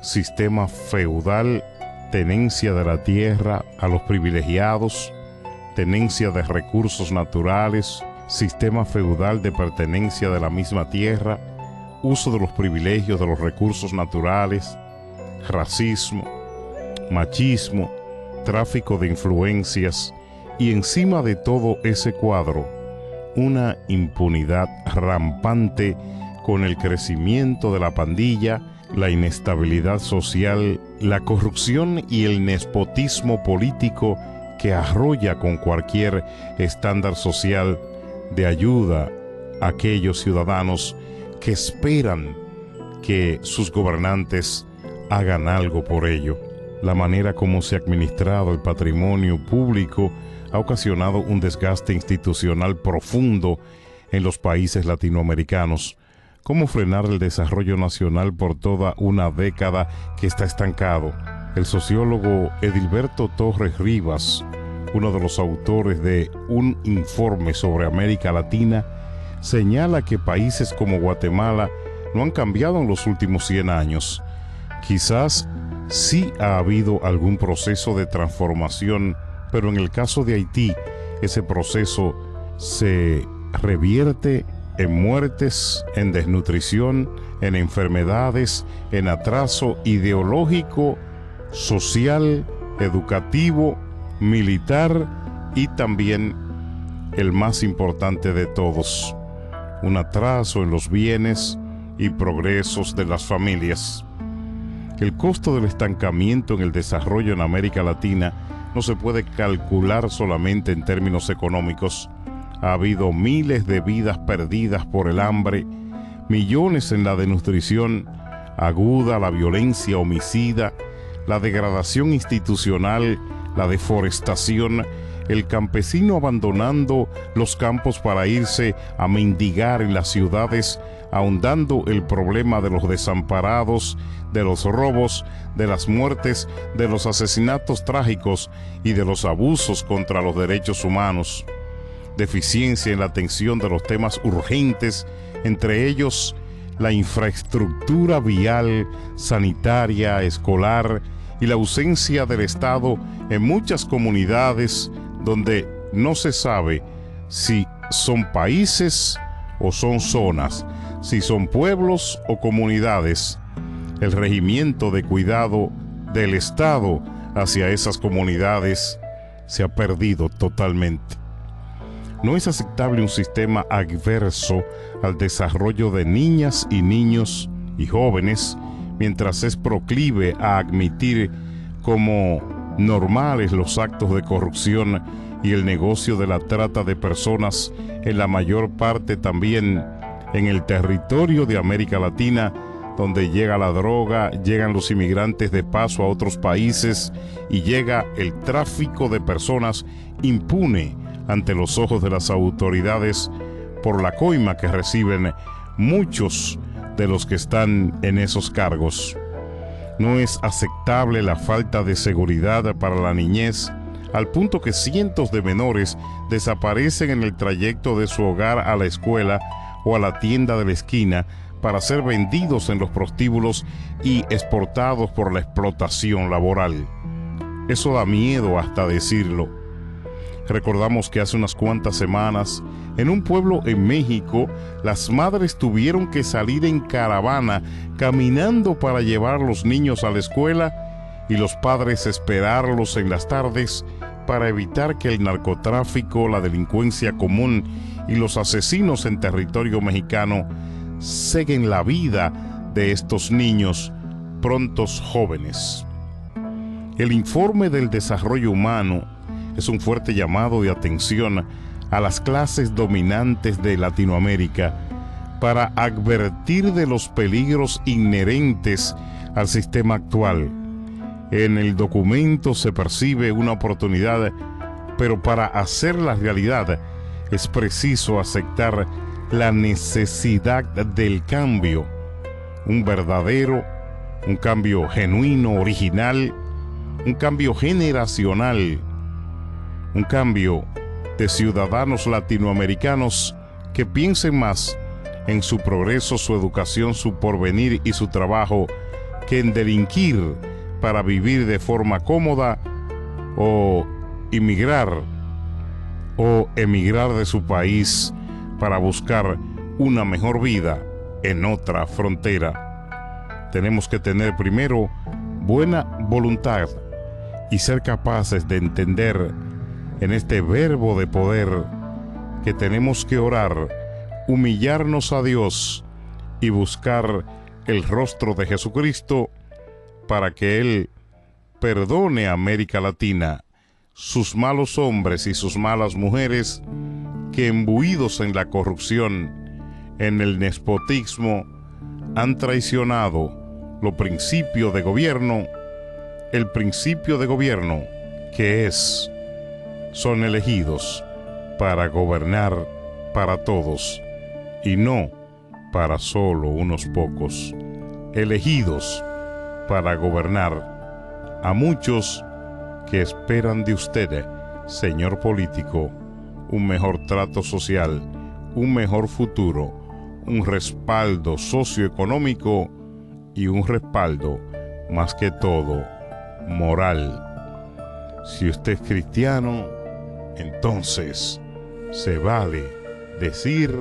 sistema feudal, tenencia de la tierra a los privilegiados, tenencia de recursos naturales, sistema feudal de pertenencia de la misma tierra, uso de los privilegios de los recursos naturales, racismo, machismo, tráfico de influencias y, encima de todo ese cuadro, una impunidad rampante con el crecimiento de la pandilla, la inestabilidad social, la corrupción y el nepotismo político que arrolla con cualquier estándar social de ayuda a aquellos ciudadanos que esperan que sus gobernantes hagan algo por ello. La manera como se ha administrado el patrimonio público ha ocasionado un desgaste institucional profundo en los países latinoamericanos. ¿Cómo frenar el desarrollo nacional por toda una década que está estancado? El sociólogo Edilberto Torres Rivas, uno de los autores de un informe sobre América Latina, señala que países como Guatemala no han cambiado en los últimos 100 años. Quizás sí ha habido algún proceso de transformación, pero en el caso de Haití, ese proceso se revierte en muertes, en desnutrición, en enfermedades, en atraso ideológico, social, educativo, militar y también, el más importante de todos, un atraso en los bienes y progresos de las familias. El costo del estancamiento en el desarrollo en América Latina no se puede calcular solamente en términos económicos. Ha habido miles de vidas perdidas por el hambre, millones en la desnutrición aguda, la violencia homicida, la degradación institucional, la deforestación, el campesino abandonando los campos para irse a mendigar en las ciudades, ahondando el problema de los desamparados, de los robos, de las muertes, de los asesinatos trágicos y de los abusos contra los derechos humanos. Deficiencia en la atención de los temas urgentes, entre ellos la infraestructura vial, sanitaria, escolar y la ausencia del Estado en muchas comunidades donde no se sabe si son países o son zonas, si son pueblos o comunidades. El regimiento de cuidado del Estado hacia esas comunidades se ha perdido totalmente. No es aceptable un sistema adverso al desarrollo de niñas y niños y jóvenes, mientras es proclive a admitir como normales los actos de corrupción y el negocio de la trata de personas, en la mayor parte también en el territorio de América Latina, donde llega la droga, llegan los inmigrantes de paso a otros países y llega el tráfico de personas impune ante los ojos de las autoridades por la coima que reciben muchos de los que están en esos cargos. No es aceptable la falta de seguridad para la niñez, al punto que cientos de menores desaparecen en el trayecto de su hogar a la escuela o a la tienda de la esquina para ser vendidos en los prostíbulos y exportados por la explotación laboral. Eso da miedo hasta decirlo. Recordamos que hace unas cuantas semanas, en un pueblo en México, las madres tuvieron que salir en caravana caminando para llevar a los niños a la escuela y los padres esperarlos en las tardes para evitar que el narcotráfico, la delincuencia común y los asesinos en territorio mexicano seguen la vida de estos niños prontos jóvenes. El informe del desarrollo humano es un fuerte llamado de atención a las clases dominantes de Latinoamérica para advertir de los peligros inherentes al sistema actual. En el documento se percibe una oportunidad, pero para hacerla realidad es preciso aceptar la necesidad del cambio, un cambio genuino, original, un cambio generacional, un cambio de ciudadanos latinoamericanos que piensen más en su progreso, su educación, su porvenir y su trabajo que en delinquir para vivir de forma cómoda o emigrar de su país para buscar una mejor vida en otra frontera. Tenemos que tener primero buena voluntad y ser capaces de entender en este verbo de poder que tenemos que orar, humillarnos a Dios y buscar el rostro de Jesucristo para que Él perdone a América Latina, sus malos hombres y sus malas mujeres que imbuidos en la corrupción, en el despotismo, han traicionado el principio de gobierno que son elegidos para gobernar para todos y no para solo unos pocos, elegidos para gobernar a muchos que esperan de usted, señor político, un mejor trato social, un mejor futuro, un respaldo socioeconómico y un respaldo, más que todo, moral. Si usted es cristiano, entonces se vale decir: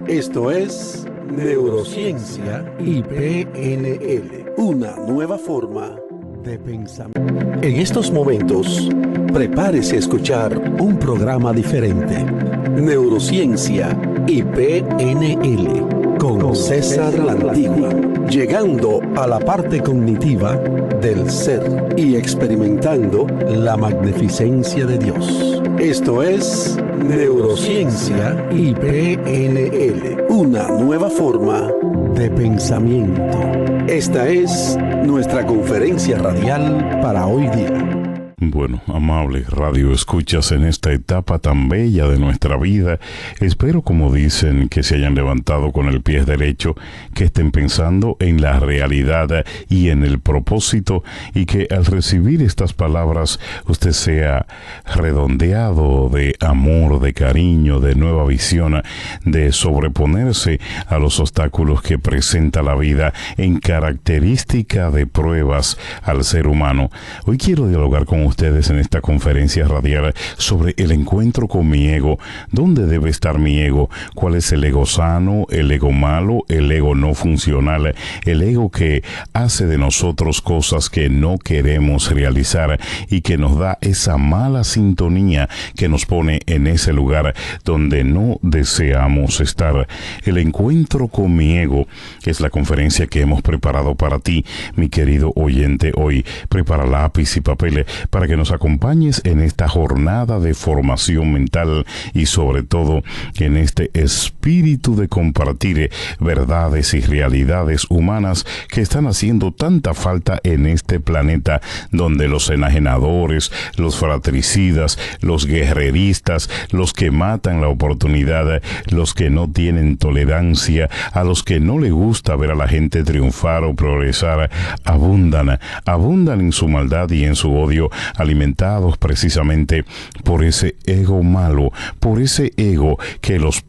esto es Neurociencia y PNL, una nueva forma de pensamiento. En estos momentos, prepárese a escuchar un programa diferente. Neurociencia y PNL con César la Antigua, llegando a la parte cognitiva del ser y experimentando la magnificencia de Dios. Esto es Neurociencia y PNL, una nueva forma de pensamiento. Esta es nuestra conferencia radial para hoy día. Bueno, amables radio escuchas, en esta etapa tan bella de nuestra vida, espero, como dicen, que se hayan levantado con el pie derecho, que estén pensando en la realidad y en el propósito, y que al recibir estas palabras usted sea redondeado de amor, de cariño, de nueva visión, de sobreponerse a los obstáculos que presenta la vida en característica de pruebas al ser humano. Hoy quiero dialogar con ustedes en esta conferencia radial sobre el encuentro con mi ego. ¿Dónde debe estar mi ego? ¿Cuál es el ego sano, el ego malo, el ego no funcional, el ego que hace de nosotros cosas que no queremos realizar y que nos da esa mala sintonía que nos pone en ese lugar donde no deseamos estar? El encuentro con mi ego es la conferencia que hemos preparado para ti, mi querido oyente. Hoy prepara lápiz y papel para que nos acompañes en esta jornada de formación mental y sobre todo en este espíritu de compartir verdades y realidades humanas que están haciendo tanta falta en este planeta, donde los enajenadores, los fratricidas, los guerreristas, los que matan la oportunidad, los que no tienen tolerancia, a los que no les gusta ver a la gente triunfar o progresar, abundan en su maldad y en su odio, alimentados precisamente por ese ego malo, por ese ego que los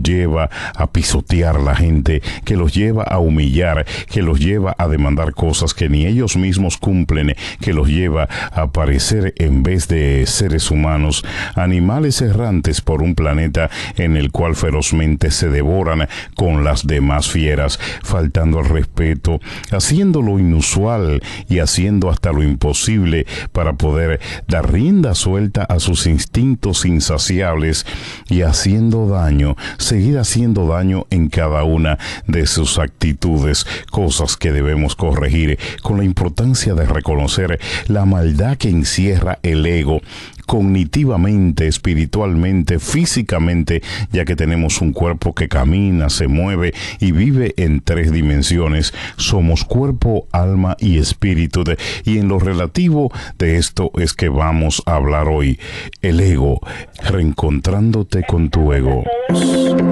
lleva a pisotear a la gente, que los lleva a humillar, que los lleva a demandar cosas que ni ellos mismos cumplen, que los lleva a parecer, en vez de seres humanos, animales errantes por un planeta en el cual ferozmente se devoran con las demás fieras, faltando al respeto, haciendo lo inusual y haciendo hasta lo imposible para para poder dar rienda suelta a sus instintos insaciables y haciendo daño, seguir haciendo daño en cada una de sus actitudes, cosas que debemos corregir con la importancia de reconocer la maldad que encierra el ego cognitivamente, espiritualmente, físicamente, ya que tenemos un cuerpo que camina, se mueve y vive en 3 dimensiones. Somos cuerpo, alma y espíritu. Y en lo relativo de esto es que vamos a hablar hoy. El ego, reencontrándote con tu ego.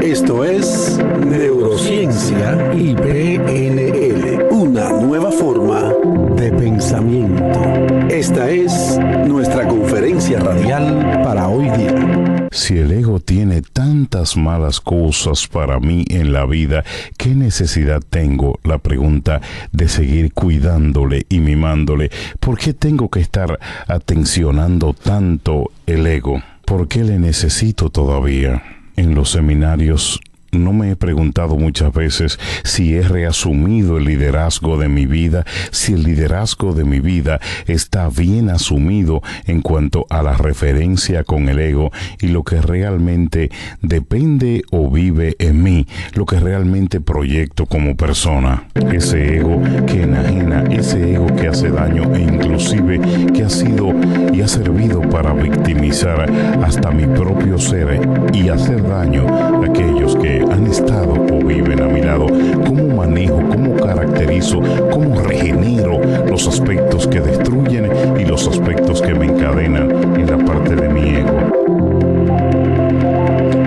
Esto es Neurociencia y PNL, una nueva forma de pensamiento. Esta es nuestra conferencia radial para hoy día. Si el ego tiene tantas malas cosas para mí en la vida, ¿qué necesidad tengo? La pregunta de seguir cuidándole y mimándole. ¿Por qué tengo que estar atencionando tanto el ego? ¿Por qué le necesito todavía? En los seminarios no me he preguntado muchas veces si he reasumido el liderazgo de mi vida, si el liderazgo de mi vida está bien asumido en cuanto a la referencia con el ego y lo que realmente depende o vive en mí, lo que realmente proyecto como persona. Ese ego que enajena, ese ego que hace daño e inclusive que ha sido y ha servido para victimizar hasta mi propio ser y hacer daño a aquellos que han estado o viven a mi lado. ¿Cómo manejo, cómo caracterizo, cómo regenero los aspectos que destruyen y los aspectos que me encadenan en la parte de mi ego?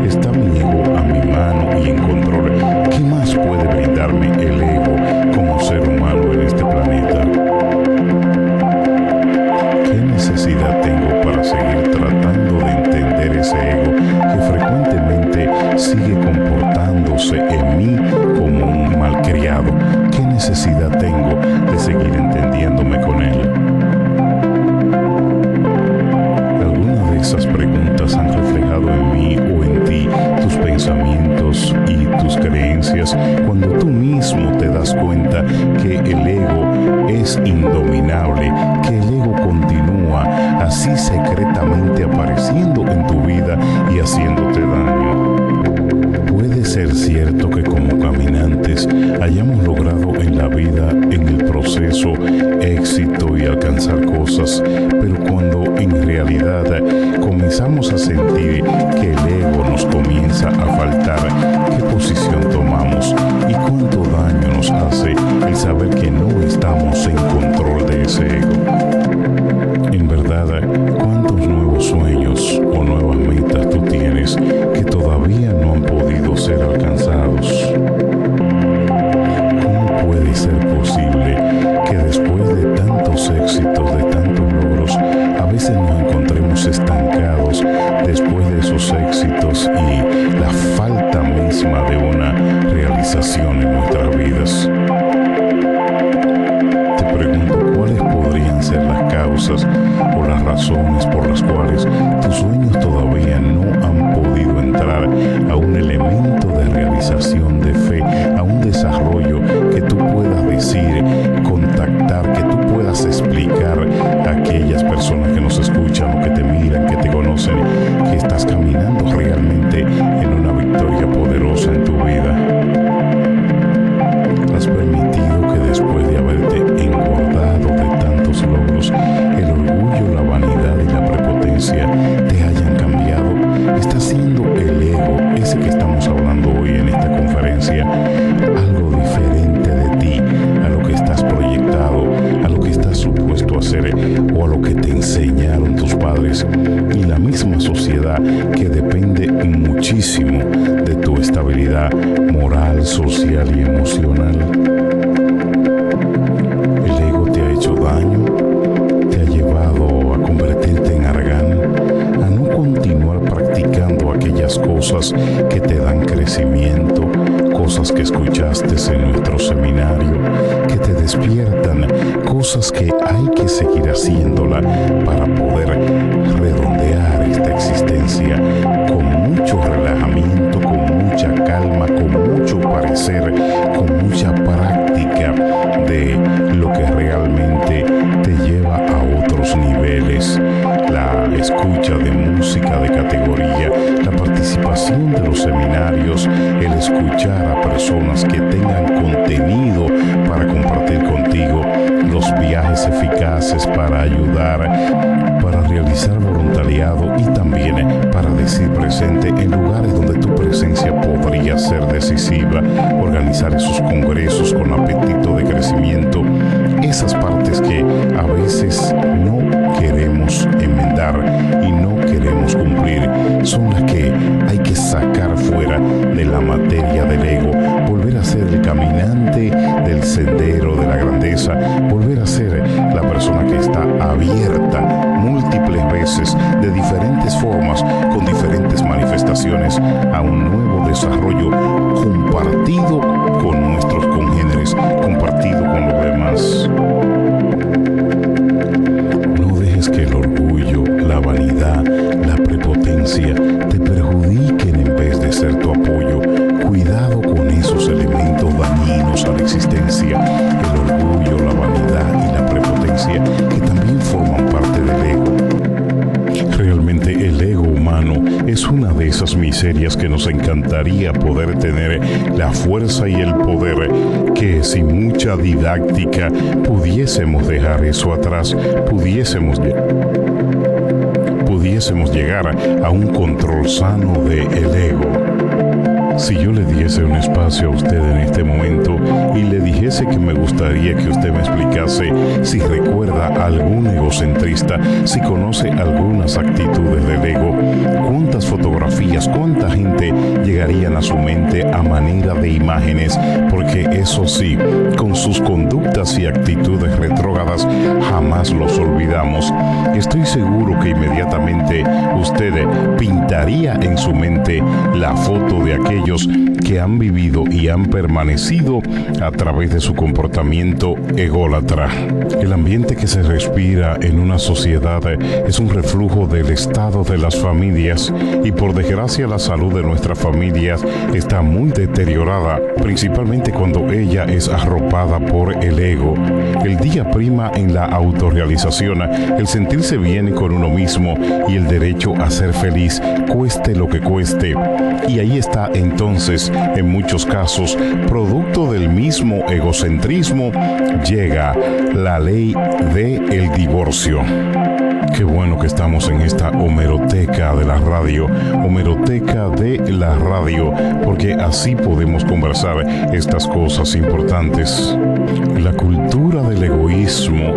¿Está mi ego a mi mano y en control? ¿Qué más puede brindarme el ego como ser humano en este planeta? ¿Qué necesidad tengo para seguir tratando de entender ese ego que frecuentemente sigue comportándose en mí como un malcriado? ¿Qué necesidad tengo de seguir entendiéndome con él? ¿Alguna de esas preguntas han reflejado en mí o en ti tus pensamientos y tus creencias cuando tú mismo te das cuenta que el ego es indominable, que el ego continúa así secretamente apareciendo en tu vida y haciéndote daño? Puede ser cierto que como caminantes hayamos logrado en la vida, en el proceso, éxito y alcanzar cosas, pero cuando en realidad comenzamos a sentir que el ego nos comienza a faltar, ¿qué posición tomamos y cuánto daño nos hace el saber que no estamos en control de ese ego? En verdad, ¿cuántos nuevos sueños o nuevas metas tú tienes que todavía no han podido ser alcanzados? ¿Cómo puede ser posible que después de tantos éxitos, de tantos logros, a veces nos encontremos estancados después de esos éxitos y la falta misma de una realización en nuestras vidas? Te pregunto, ¿cuáles podrían ser las causas o las razones por las cuales tus sueños todavía no han podido entrar a un elemento de realización de fe, a un desarrollo que tú puedas decir, contactar, que tú puedas explicar a aquellas personas que nos escuchan o que te miran, que te conocen, que estás caminando realmente en una victoria poderosa en tu vida? ¿Has permitido que después de haberte engordado de tantos logros, el orgullo, la vanidad y la prepotencia te hayan cambiado? ¿Está siendo el ego, ese que estamos hablando hoy en esta conferencia, algo diferente de ti, a lo que estás proyectado, a lo que estás supuesto a hacer o a lo que te enseñaron tus padres y la misma sociedad que depende muchísimo de tu estabilidad moral, social y emocional? El ego te ha hecho daño, te ha llevado a convertirte en argán, a no continuar practicando aquellas cosas que te dan crecimiento, cosas que escuchaste en nuestro seminario, que te despiertan, cosas que hay que seguir haciéndola para poder redondear esta existencia con mucho relajamiento, con mucha calma, con mucho parecer, con mucha práctica de lo que realmente te lleva a otros niveles. música de categoría, la participación de los seminarios, el escuchar a personas que tengan contenido para compartir contigo, los viajes eficaces para ayudar, para realizar voluntariado y también para decir presente en lugares donde tu presencia podría ser decisiva, organizar esos congresos con apetito de crecimiento, esas partes que a veces no queremos enmendar y no queremos cumplir, son las que hay que sacar fuera de la materia del ego, volver a ser el caminante del sendero de la grandeza, volver a ser la persona que está abierta múltiples veces, de diferentes formas, con diferentes manifestaciones, a un nuevo desarrollo compartido con nuestros congéneres, compartido con los demás. No dejes que el orgullo, la vanidad, la prepotencia te perjudiquen en vez de ser tu apoyo. Cuidado con esos elementos dañinos a la existencia, el orgullo, la vanidad y la prepotencia, que también forman parte del ego. Realmente el ego humano es una de esas miserias que nos encantaría poder tener la fuerza y el poder, que sin mucha didáctica pudiésemos dejar eso atrás, pudiésemos llegar a un control sano del ego. Si yo le diese un espacio a usted en este momento y le dijese que me gustaría que usted me explicase si recuerda a algún egocentrista, si conoce algunas actitudes del ego, cuántas fotografías, cuánta gente llegarían a su mente a manera de imágenes, porque eso sí, con sus conductas y actitudes retrógradas jamás los olvidamos. Estoy seguro que inmediatamente usted pintaría en su mente la foto de aquellos que han vivido y han permanecido a través de su comportamiento ególatra. El ambiente que se respira en una sociedad es un reflujo del estado de las familias, y por desgracia la salud de nuestras familias está muy deteriorada, principalmente cuando ella es arropada por el ego. El día prima en la autorrealización, el sentirse bien con uno mismo y el derecho a ser feliz, cueste lo que cueste. Y ahí está entonces, en muchos casos, producto del mismo egocentrismo, llega la ley del divorcio. Qué bueno que estamos en esta homeroteca de la radio, porque así podemos conversar estas cosas importantes. La cultura del egoísmo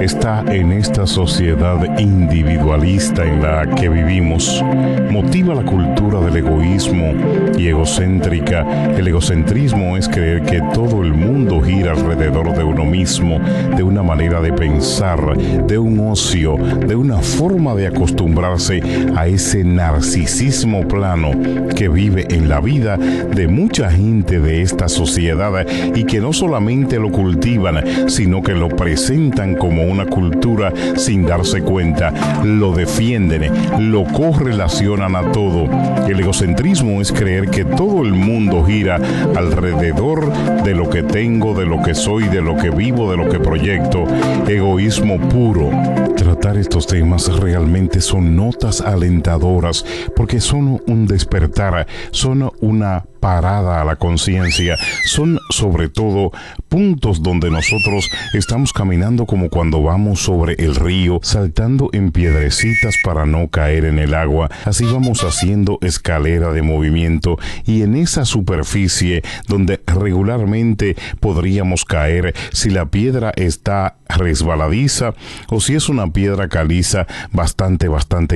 está en esta sociedad individualista en la que vivimos. Motiva la cultura del egoísmo y egocéntrica. El egocentrismo es creer que todo el mundo gira alrededor de uno mismo, de una manera de pensar, de un ocio, de una forma de acostumbrarse a ese narcisismo plano que vive en la vida de mucha gente de esta sociedad, y que no solamente lo cultivan, sino que lo presentan como una cultura sin darse cuenta, lo defienden, lo correlacionan a todo. El egocentrismo es creer que todo el mundo gira alrededor de lo que tengo, de lo que soy, de lo que vivo, de lo que proyecto. Egoísmo puro. Tratar estos temas realmente son notas alentadoras, porque son un despertar, son una parada a la conciencia, son sobre todo puntos donde nosotros estamos caminando como cuando vamos sobre el río, saltando en piedrecitas para no caer en el agua. Así vamos haciendo escalera de movimiento, y en esa superficie donde regularmente podríamos caer si la piedra está resbaladiza o si es una piedra caliza bastante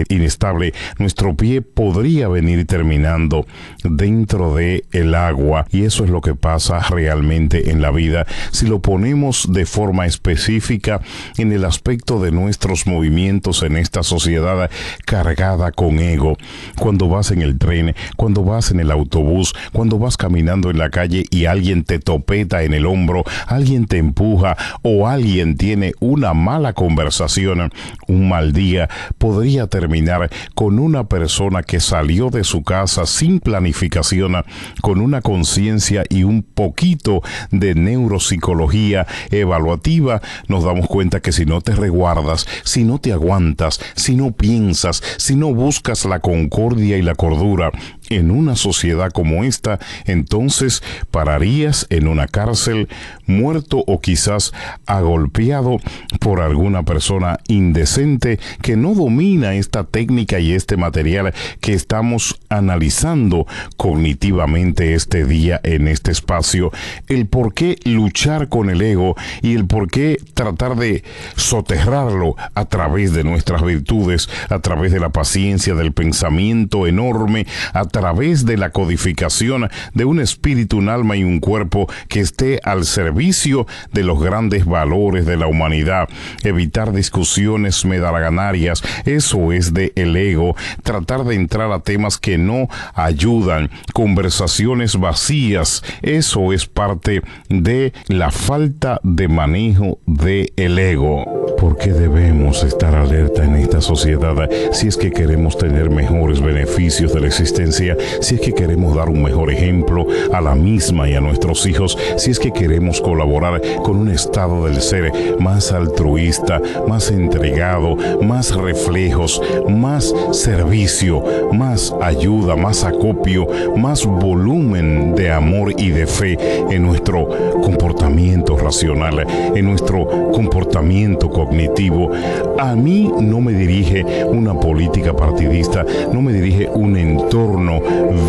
inestable, nuestro pie podría venir terminando dentro de el agua. Y eso es lo que pasa realmente en la vida si lo ponemos de forma específica en el aspecto de nuestros movimientos en esta sociedad cargada con ego. Cuando vas en el tren, cuando vas en el autobús, cuando vas caminando en la calle y alguien te sopeta en el hombro, alguien te empuja o alguien tiene una mala conversación, un mal día podría terminar con una persona que salió de su casa sin planificación, con una conciencia y un poquito de neuropsicología evaluativa. Nos damos cuenta que si no te resguardas, si no te aguantas, si no piensas, si no buscas la concordia y la cordura en una sociedad como esta, entonces pararías en una cárcel, muerto o quizás agolpeado por alguna persona indecente que no domina esta técnica y este material que estamos analizando cognitivamente este día en este espacio. El por qué luchar con el ego y el por qué tratar de soterrarlo a través de nuestras virtudes, a través de la paciencia, del pensamiento enorme, a través de la codificación de un espíritu, un alma y un cuerpo que esté al servicio de los grandes valores de la humanidad. Evitar discusiones medalaganarias, eso es de el ego. Tratar de entrar a temas que no ayudan, conversaciones vacías, eso es parte de la falta de manejo del ego. ¿Por qué debemos estar alerta en esta sociedad si es que queremos tener mejores beneficios de la existencia, si es que queremos dar un mejor ejemplo a la misma y a nuestros hijos, si es que queremos colaborar con un estado del ser más altruista, más entregado, más reflejos, más servicio, más ayuda, más acopio, más volumen de amor y de fe en nuestro comportamiento racional, en nuestro comportamiento cognitivo? A mí no me dirige una política partidista, no me dirige un entorno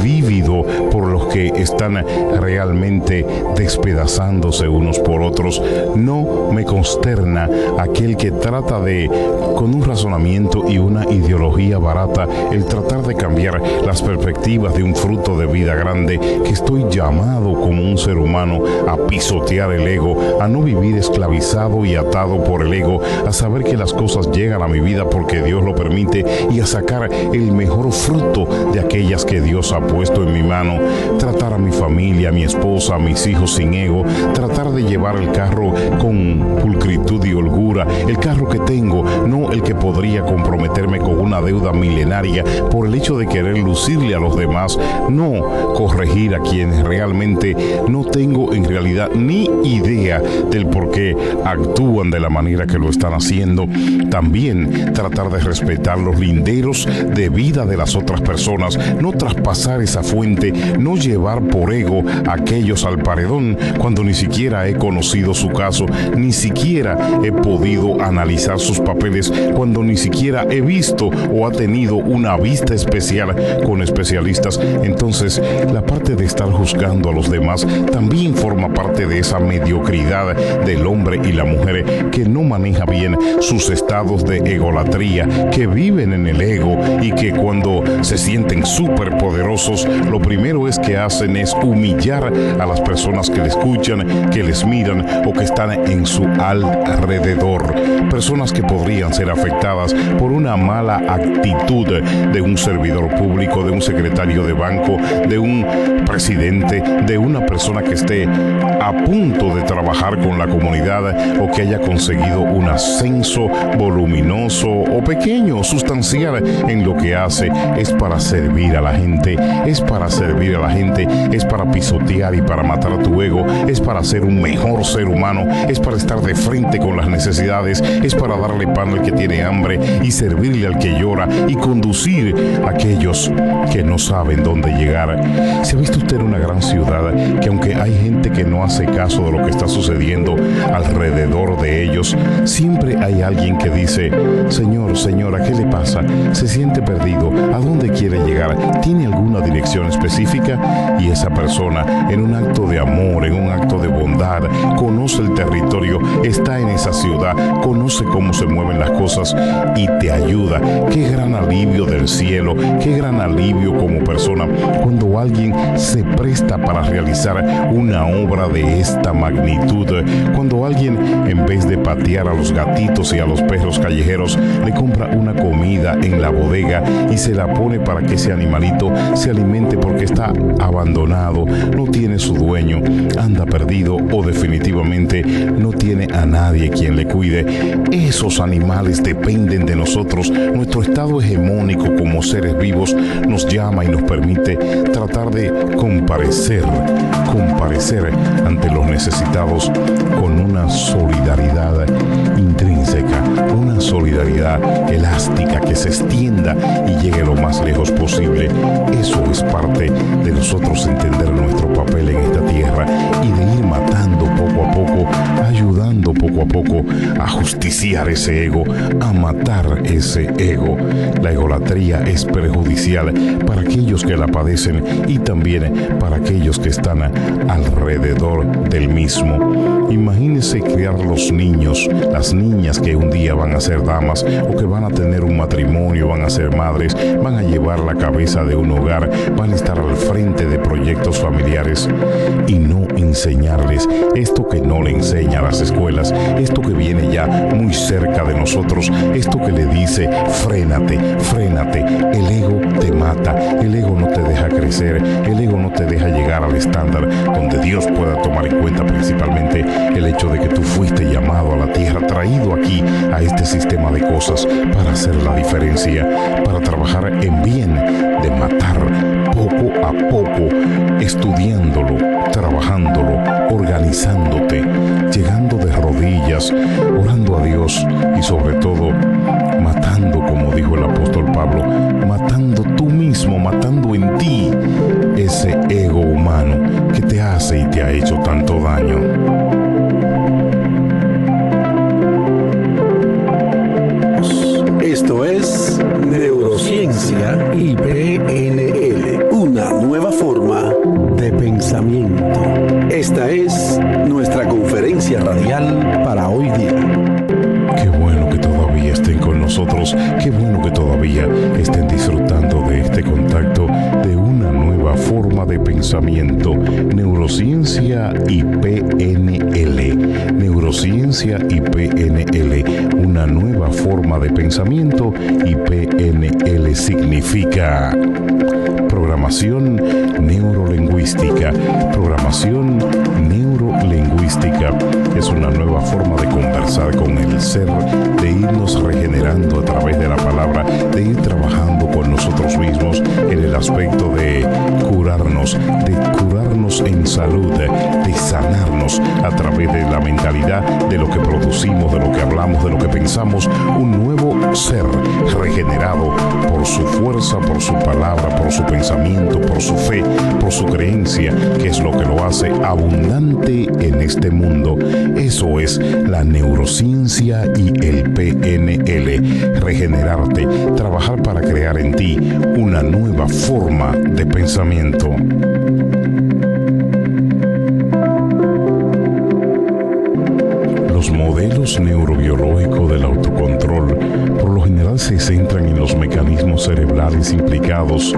vívido por los que están realmente despedazándose unos por otros. No me consterna aquel que trata de, con un razonamiento y una ideología barata, el tratar de cambiar las perspectivas de un fruto de vida grande que estoy llamado como un ser humano a pisotear el ego, a no vivir esclavizado y atado por el ego, a saber que las cosas llegan a mi vida porque Dios lo permite y a sacar el mejor fruto de aquellas que Dios ha puesto en mi mano. Tratar a mi familia, a mi esposa, a mis hijos sin ego, tratar de llevar el carro con pulcritud y holgura, el carro que tengo, no el que podría comprometerme con una deuda milenaria por el hecho de querer lucirle a los demás, no corregir a quienes realmente no tengo en realidad ni idea del por qué actúan de la manera que lo están haciendo. También tratar de respetar los linderos de vida de las otras personas, no traspasar esa fuente, no llevar por ego a aquellos al paredón cuando ni siquiera he conocido su caso, ni siquiera he podido analizar sus papeles, cuando ni siquiera he visto o ha tenido una vista especial con especialistas. Entonces, la parte de estar juzgando a los demás también forma parte de esa mediocridad del hombre y la mujer que no maneja bien sus estados de egolatría, que viven en el ego y que cuando se sienten súper poderosos, lo primero es que hacen es humillar a las personas que les escuchan, que les miran o que están en su alrededor. Personas que podrían ser afectadas por una mala actitud de un servidor público, de un secretario de banco, de un presidente, de una persona que esté a punto de trabajar con la comunidad o que haya conseguido un ascenso voluminoso o pequeño, sustancial en lo que hace. Es para servir a la gente, es para servir a la gente, es para pisotear y para matar tu ego, es para ser un mejor ser humano, es para estar de frente con las necesidades, es para darle pan al que tiene hambre y servirle al que llora y conducir a aquellos que no saben dónde llegar. ¿Se ha visto usted en una gran ciudad que aunque hay gente que no hace caso de lo que está sucediendo alrededor de ellos, siempre hay alguien que dice: señor, señora, ¿qué le pasa? ¿Se siente perdido? ¿A dónde quiere llegar? ¿Tiene alguna dirección específica? Y esa persona, en un acto de amor, en un acto de bondad, conoce el territorio está en esa ciudad, conoce cómo se mueven las cosas y te ayuda. Qué gran alivio del cielo, qué gran alivio como persona cuando alguien se presta para realizar una obra de esta magnitud. Cuando alguien, en vez de patear a los gatitos y a los perros callejeros, le compra una comida en la bodega y se la pone para que ese animalito se alimente porque está abandonado, no tiene su dueño, anda perdido o definitivamente no tiene a nadie quien le cuide. Esos animales dependen de nosotros. Nuestro estado hegemónico como seres vivos nos llama y nos permite tratar de comparecer ante los necesitados con una solidaridad intrínseca, una solidaridad elástica que se extienda y llegue lo más lejos posible. Eso es parte de nosotros entender nuestro papel en esta tierra y de ir matando poco a poco, ayudando poco a poco a justiciar ese ego, a matar ese ego. La egolatría es perjudicial para aquellos que la padecen y también para aquellos que están alrededor del mismo. Imagínese criar los niños, las niñas que un día van a ser damas o que van a tener un matrimonio, van a ser madres, van a llevar la cabeza de un hogar, van a estar al frente de proyectos familiares y no enseñarles esto que no le enseña a las escuelas, esto que viene ya muy cerca de nosotros, esto que le dice frénate, el ego te mata, el ego no te deja crecer, el ego no te deja llegar al estándar donde Dios pueda tomar en cuenta principalmente el hecho de que tú fuiste llamado a la tierra, traído aquí a este sistema de cosas para hacer la diferencia, para trabajar en bien, de matar poco a poco, estudiándolo, trabajándolo, organizándote, llegando de rodillas, orando a Dios y sobre todo matando, como dijo el apóstol Pablo, matando tú mismo, matando en ti ese ego humano que te hace y te ha hecho tanto daño. Esto es Neurociencia y PNL, una nueva forma de pensamiento. Esta es nuestra conferencia radial para hoy día. Qué bueno que todavía estén con nosotros, qué bueno que todavía estén disfrutando de este contacto de una nueva forma de pensamiento. Neurociencia y PNL. Neurociencia y PNL, una nueva forma de pensamiento, y PNL significa programación neurolingüística. Programación neurolingüística es una nueva forma de conversar con el ser, de irnos regenerando a través de la palabra, de ir trabajando con nosotros mismos en el aspecto de curarnos en salud, de sanarnos a través de la mentalidad, de lo que producimos, de lo que hablamos, de lo que pensamos. Un nuevo ser regenerado por su fuerza, por su palabra, por su pensamiento, por su fe, por su creencia, que es lo que lo hace abundante en este mundo. Eso es la neurociencia y el PNL. Regenerarte, trabajar para crear en ti una nueva forma de pensamiento. Los modelos neurobiológicos del autocontrol por lo general se centran en los mecanismos cerebrales implicados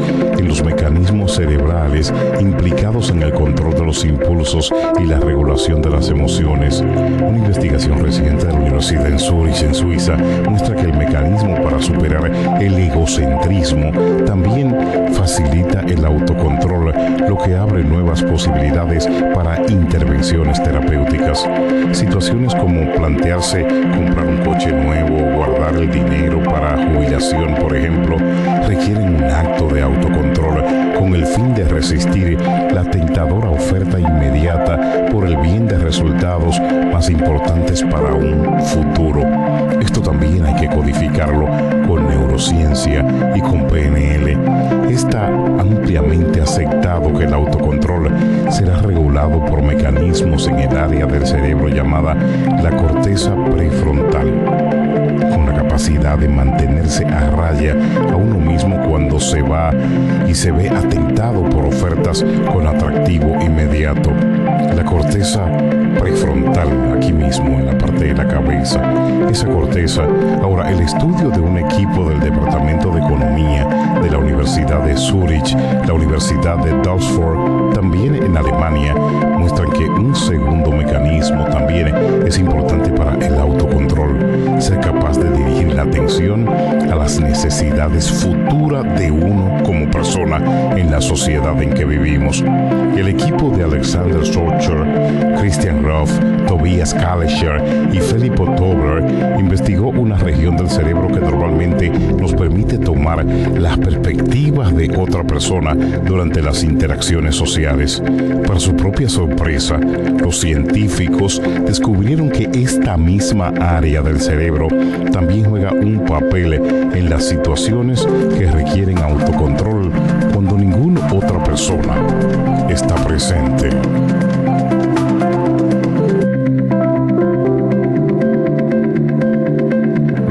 en el control de los impulsos y la regulación de las emociones. Una investigación reciente de la Universidad de Zurich, en Suiza, muestra que el mecanismo para superar el egocentrismo también facilita el autocontrol, lo que abre nuevas posibilidades para intervenciones terapéuticas. Situaciones como plantearse comprar un coche nuevo o guardar el dinero para jubilación, por ejemplo, requieren un acto de autocontrol con el fin de resistir la tentadora oferta inmediata por el bien de resultados más importantes para un futuro. Esto también hay que codificarlo con neurociencia y con PNL. Está ampliamente aceptado que el autocontrol será regulado por mecanismos en el área del cerebro llamada la corteza prefrontal, con la capacidad de mantenerse a raya a uno mismo cuando se va y se ve atentado por ofertas con atractivo inmediato. La corteza prefrontal frontal, aquí mismo en la parte de la cabeza, esa corteza. Ahora, el estudio de un equipo del Departamento de Economía de la Universidad de Zurich, la Universidad de Düsseldorf, también en Alemania, muestran que un segundo mecanismo también es importante para el autocontrol, ser capaz de dirigir la atención a las necesidades futuras de uno como persona en la sociedad en que vivimos. El equipo de Alexander Socher, Christian Ruff, Tobias Kalischer y Philip Tobler investigó una región del cerebro que normalmente nos permite tomar las perspectivas de otra persona durante las interacciones sociales. Para su propia sorpresa, los científicos descubrieron que esta misma área del cerebro también juega un papel en las situaciones que requieren autocontrol cuando ninguna otra persona está presente.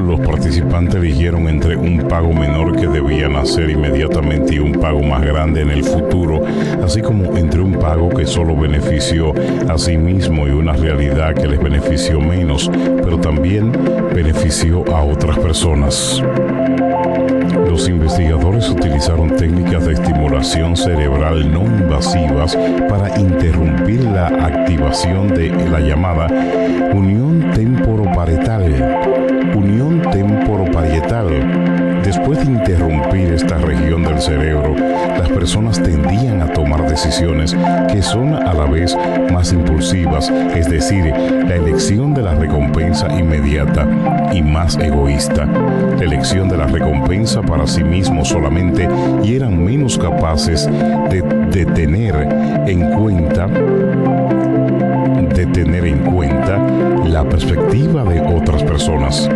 Los participantes eligieron entre un pago menor que debían hacer inmediatamente y un pago más grande en el futuro, así como entre un pago que solo benefició a sí mismo y una realidad que les benefició menos, pero también benefició a otras personas. Los investigadores utilizaron técnicas de estimulación cerebral no invasivas para interrumpir la activación de la llamada unión temporoparietal. Después de interrumpir esta región del cerebro, las personas tendían a tomar decisiones que son a la vez más impulsivas, es decir, la elección de la recompensa inmediata, y más egoísta, la elección de la recompensa para sí mismos solamente, y eran menos capaces de tener en cuenta la perspectiva de otras personas.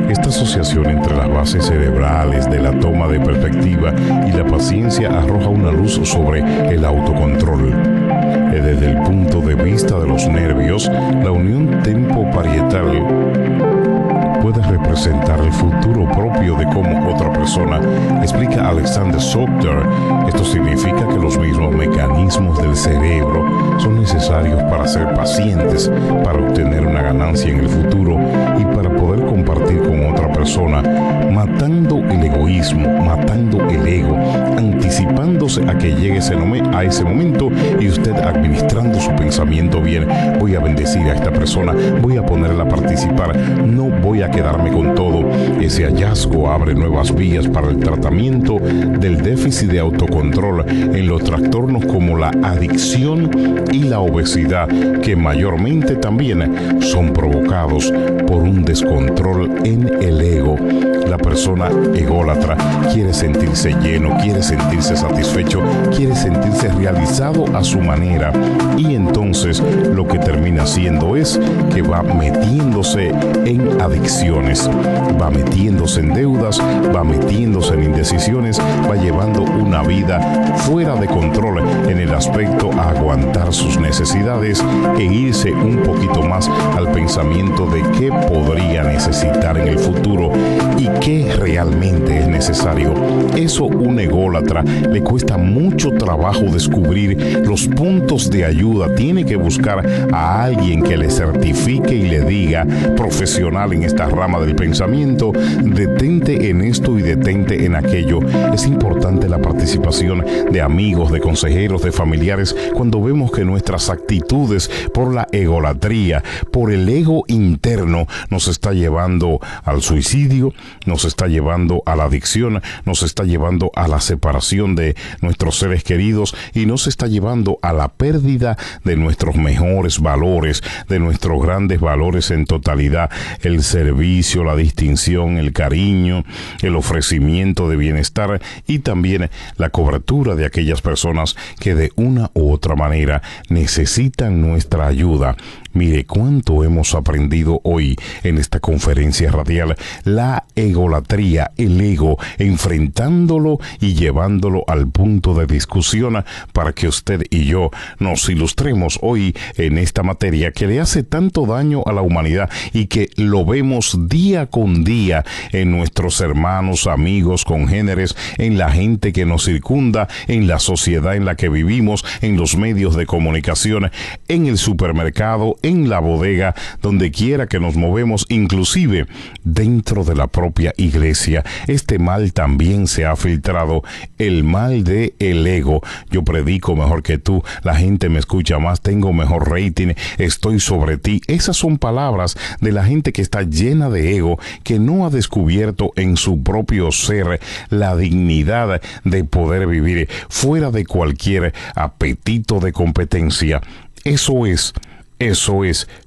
Esta asociación entre las bases cerebrales de la toma de perspectiva y la paciencia arroja una luz sobre el autocontrol. Desde el punto de vista de los nervios, la unión temporoparietal puede representar el futuro propio de cómo otra persona, explica Alexander Socher. Esto significa que los mismos mecanismos del cerebro son necesarios para ser pacientes, para obtener una ganancia en el futuro y para poder compartir con otra persona, matando el egoísmo, matando el ego, anticipándose a que llegue a ese momento y usted administrando su pensamiento bien. Voy a bendecir a esta persona, voy a ponerla a participar, no voy a quedarme con todo. Ese hallazgo abre nuevas vías para el tratamiento del déficit de autocontrol en los trastornos como la adicción y la obesidad, que mayormente también son provocados por un descontrol en el ego. La persona ególatra quiere sentirse lleno, quiere sentirse satisfecho, quiere sentirse realizado a su manera, y entonces lo que termina haciendo es que va metiéndose en adicciones, va metiéndose en deudas, va metiéndose en indecisiones, va llevando una vida fuera de control en el aspecto a aguantar sus necesidades e irse un poquito más al pensamiento de qué podría necesitar en el futuro y qué realmente es necesario. Eso un ególatra le cuesta mucho trabajo descubrir los puntos de ayuda. Tiene que buscar a alguien que le certifique y le diga, profesional en esta rama del pensamiento, detente en esto y detente en aquello. Es importante la participación de amigos, de consejeros, de familiares, cuando vemos que nuestras actitudes por la egolatría, por el ego interno, nos está llevando al suicidio, nos está llevando a la adicción, nos está llevando a la separación de nuestros seres queridos y nos está llevando a la pérdida de nuestros mejores valores, de nuestros grandes valores en totalidad: el servicio, la distinción, el cariño, el ofrecimiento de bienestar y también la cobertura de aquellas personas que de una u otra manera necesitan nuestra ayuda. Mire cuánto hemos aprendido hoy en esta conferencia radial la egolatría, el ego, enfrentándolo y llevándolo al punto de discusión para que usted y yo nos ilustremos hoy en esta materia que le hace tanto daño a la humanidad y que lo vemos día con día en nuestros hermanos, amigos, congéneres, en la gente que nos circunda, en la sociedad en la que vivimos, en los medios de comunicación, en el supermercado, en la bodega, donde quiera que nos movemos, inclusive dentro de la propia iglesia. Este mal también se ha filtrado, el mal de el ego. Yo predico mejor que tú, la gente me escucha más, tengo mejor rating, estoy sobre ti. Esas son palabras de la gente que está llena de ego, que no ha descubierto en su propio ser la dignidad de poder vivir fuera de cualquier apetito de competencia. Eso es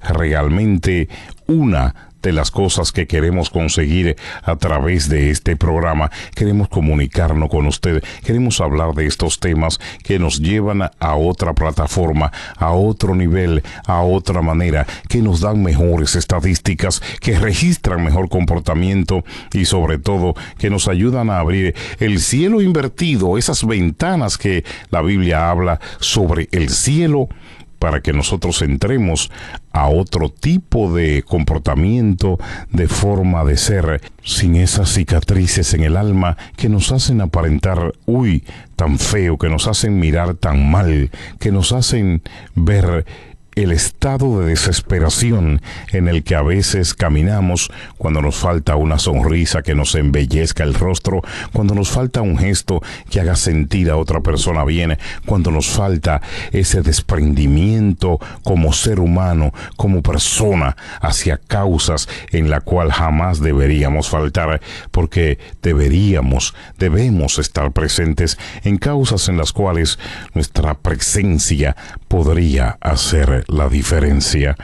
realmente una de las cosas que queremos conseguir a través de este programa. Queremos comunicarnos con usted, queremos hablar de estos temas que nos llevan a otra plataforma, a otro nivel, a otra manera, que nos dan mejores estadísticas, que registran mejor comportamiento y sobre todo que nos ayudan a abrir el cielo invertido, esas ventanas que la Biblia habla sobre el cielo, para que nosotros entremos a otro tipo de comportamiento, de forma de ser, sin esas cicatrices en el alma que nos hacen aparentar, tan feo, que nos hacen mirar tan mal, que nos hacen ver el estado de desesperación en el que a veces caminamos cuando nos falta una sonrisa que nos embellezca el rostro, cuando nos falta un gesto que haga sentir a otra persona bien, cuando nos falta ese desprendimiento como ser humano, como persona, hacia causas en la cual jamás deberíamos faltar, porque debemos estar presentes en causas en las cuales nuestra presencia podría hacer la diferencia.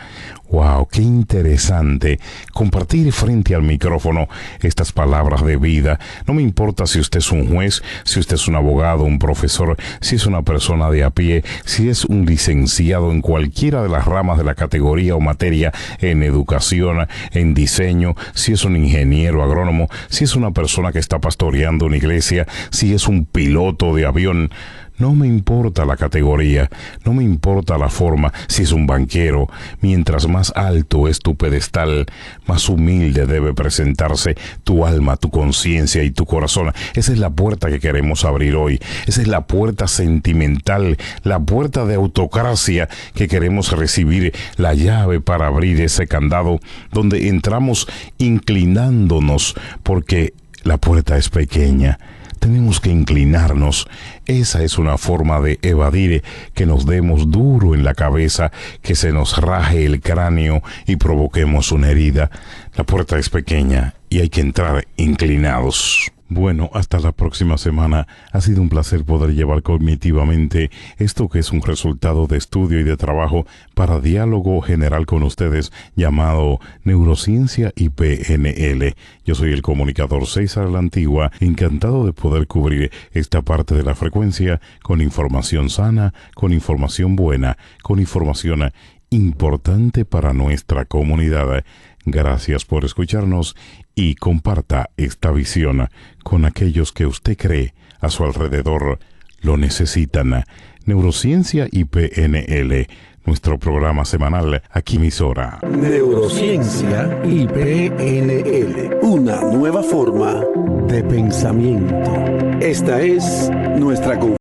¡Wow! ¡Qué interesante! Compartir frente al micrófono estas palabras de vida. No me importa si usted es un juez, si usted es un abogado, un profesor, si es una persona de a pie, si es un licenciado en cualquiera de las ramas de la categoría o materia, en educación, en diseño, si es un ingeniero agrónomo, si es una persona que está pastoreando una iglesia, si es un piloto de avión. No me importa la categoría, no me importa la forma, si es un banquero. Mientras más alto es tu pedestal, más humilde debe presentarse tu alma, tu conciencia y tu corazón. Esa es la puerta que queremos abrir hoy. Esa es la puerta sentimental, la puerta de autocracia que queremos recibir, la llave para abrir ese candado donde entramos inclinándonos, porque la puerta es pequeña. Tenemos que inclinarnos. Esa es una forma de evadir que nos demos duro en la cabeza, que se nos raje el cráneo y provoquemos una herida. La puerta es pequeña y hay que entrar inclinados. Bueno, hasta la próxima semana. Ha sido un placer poder llevar cognitivamente esto que es un resultado de estudio y de trabajo para diálogo general con ustedes, llamado Neurociencia y PNL. Yo soy el comunicador César La Antigua, encantado de poder cubrir esta parte de la frecuencia con información sana, con información buena, con información importante para nuestra comunidad. Gracias por escucharnos y comparta esta visión con aquellos que usted cree a su alrededor lo necesitan. Neurociencia y PNL, nuestro programa semanal aquí emisora. Neurociencia y PNL, una nueva forma de pensamiento. Esta es nuestra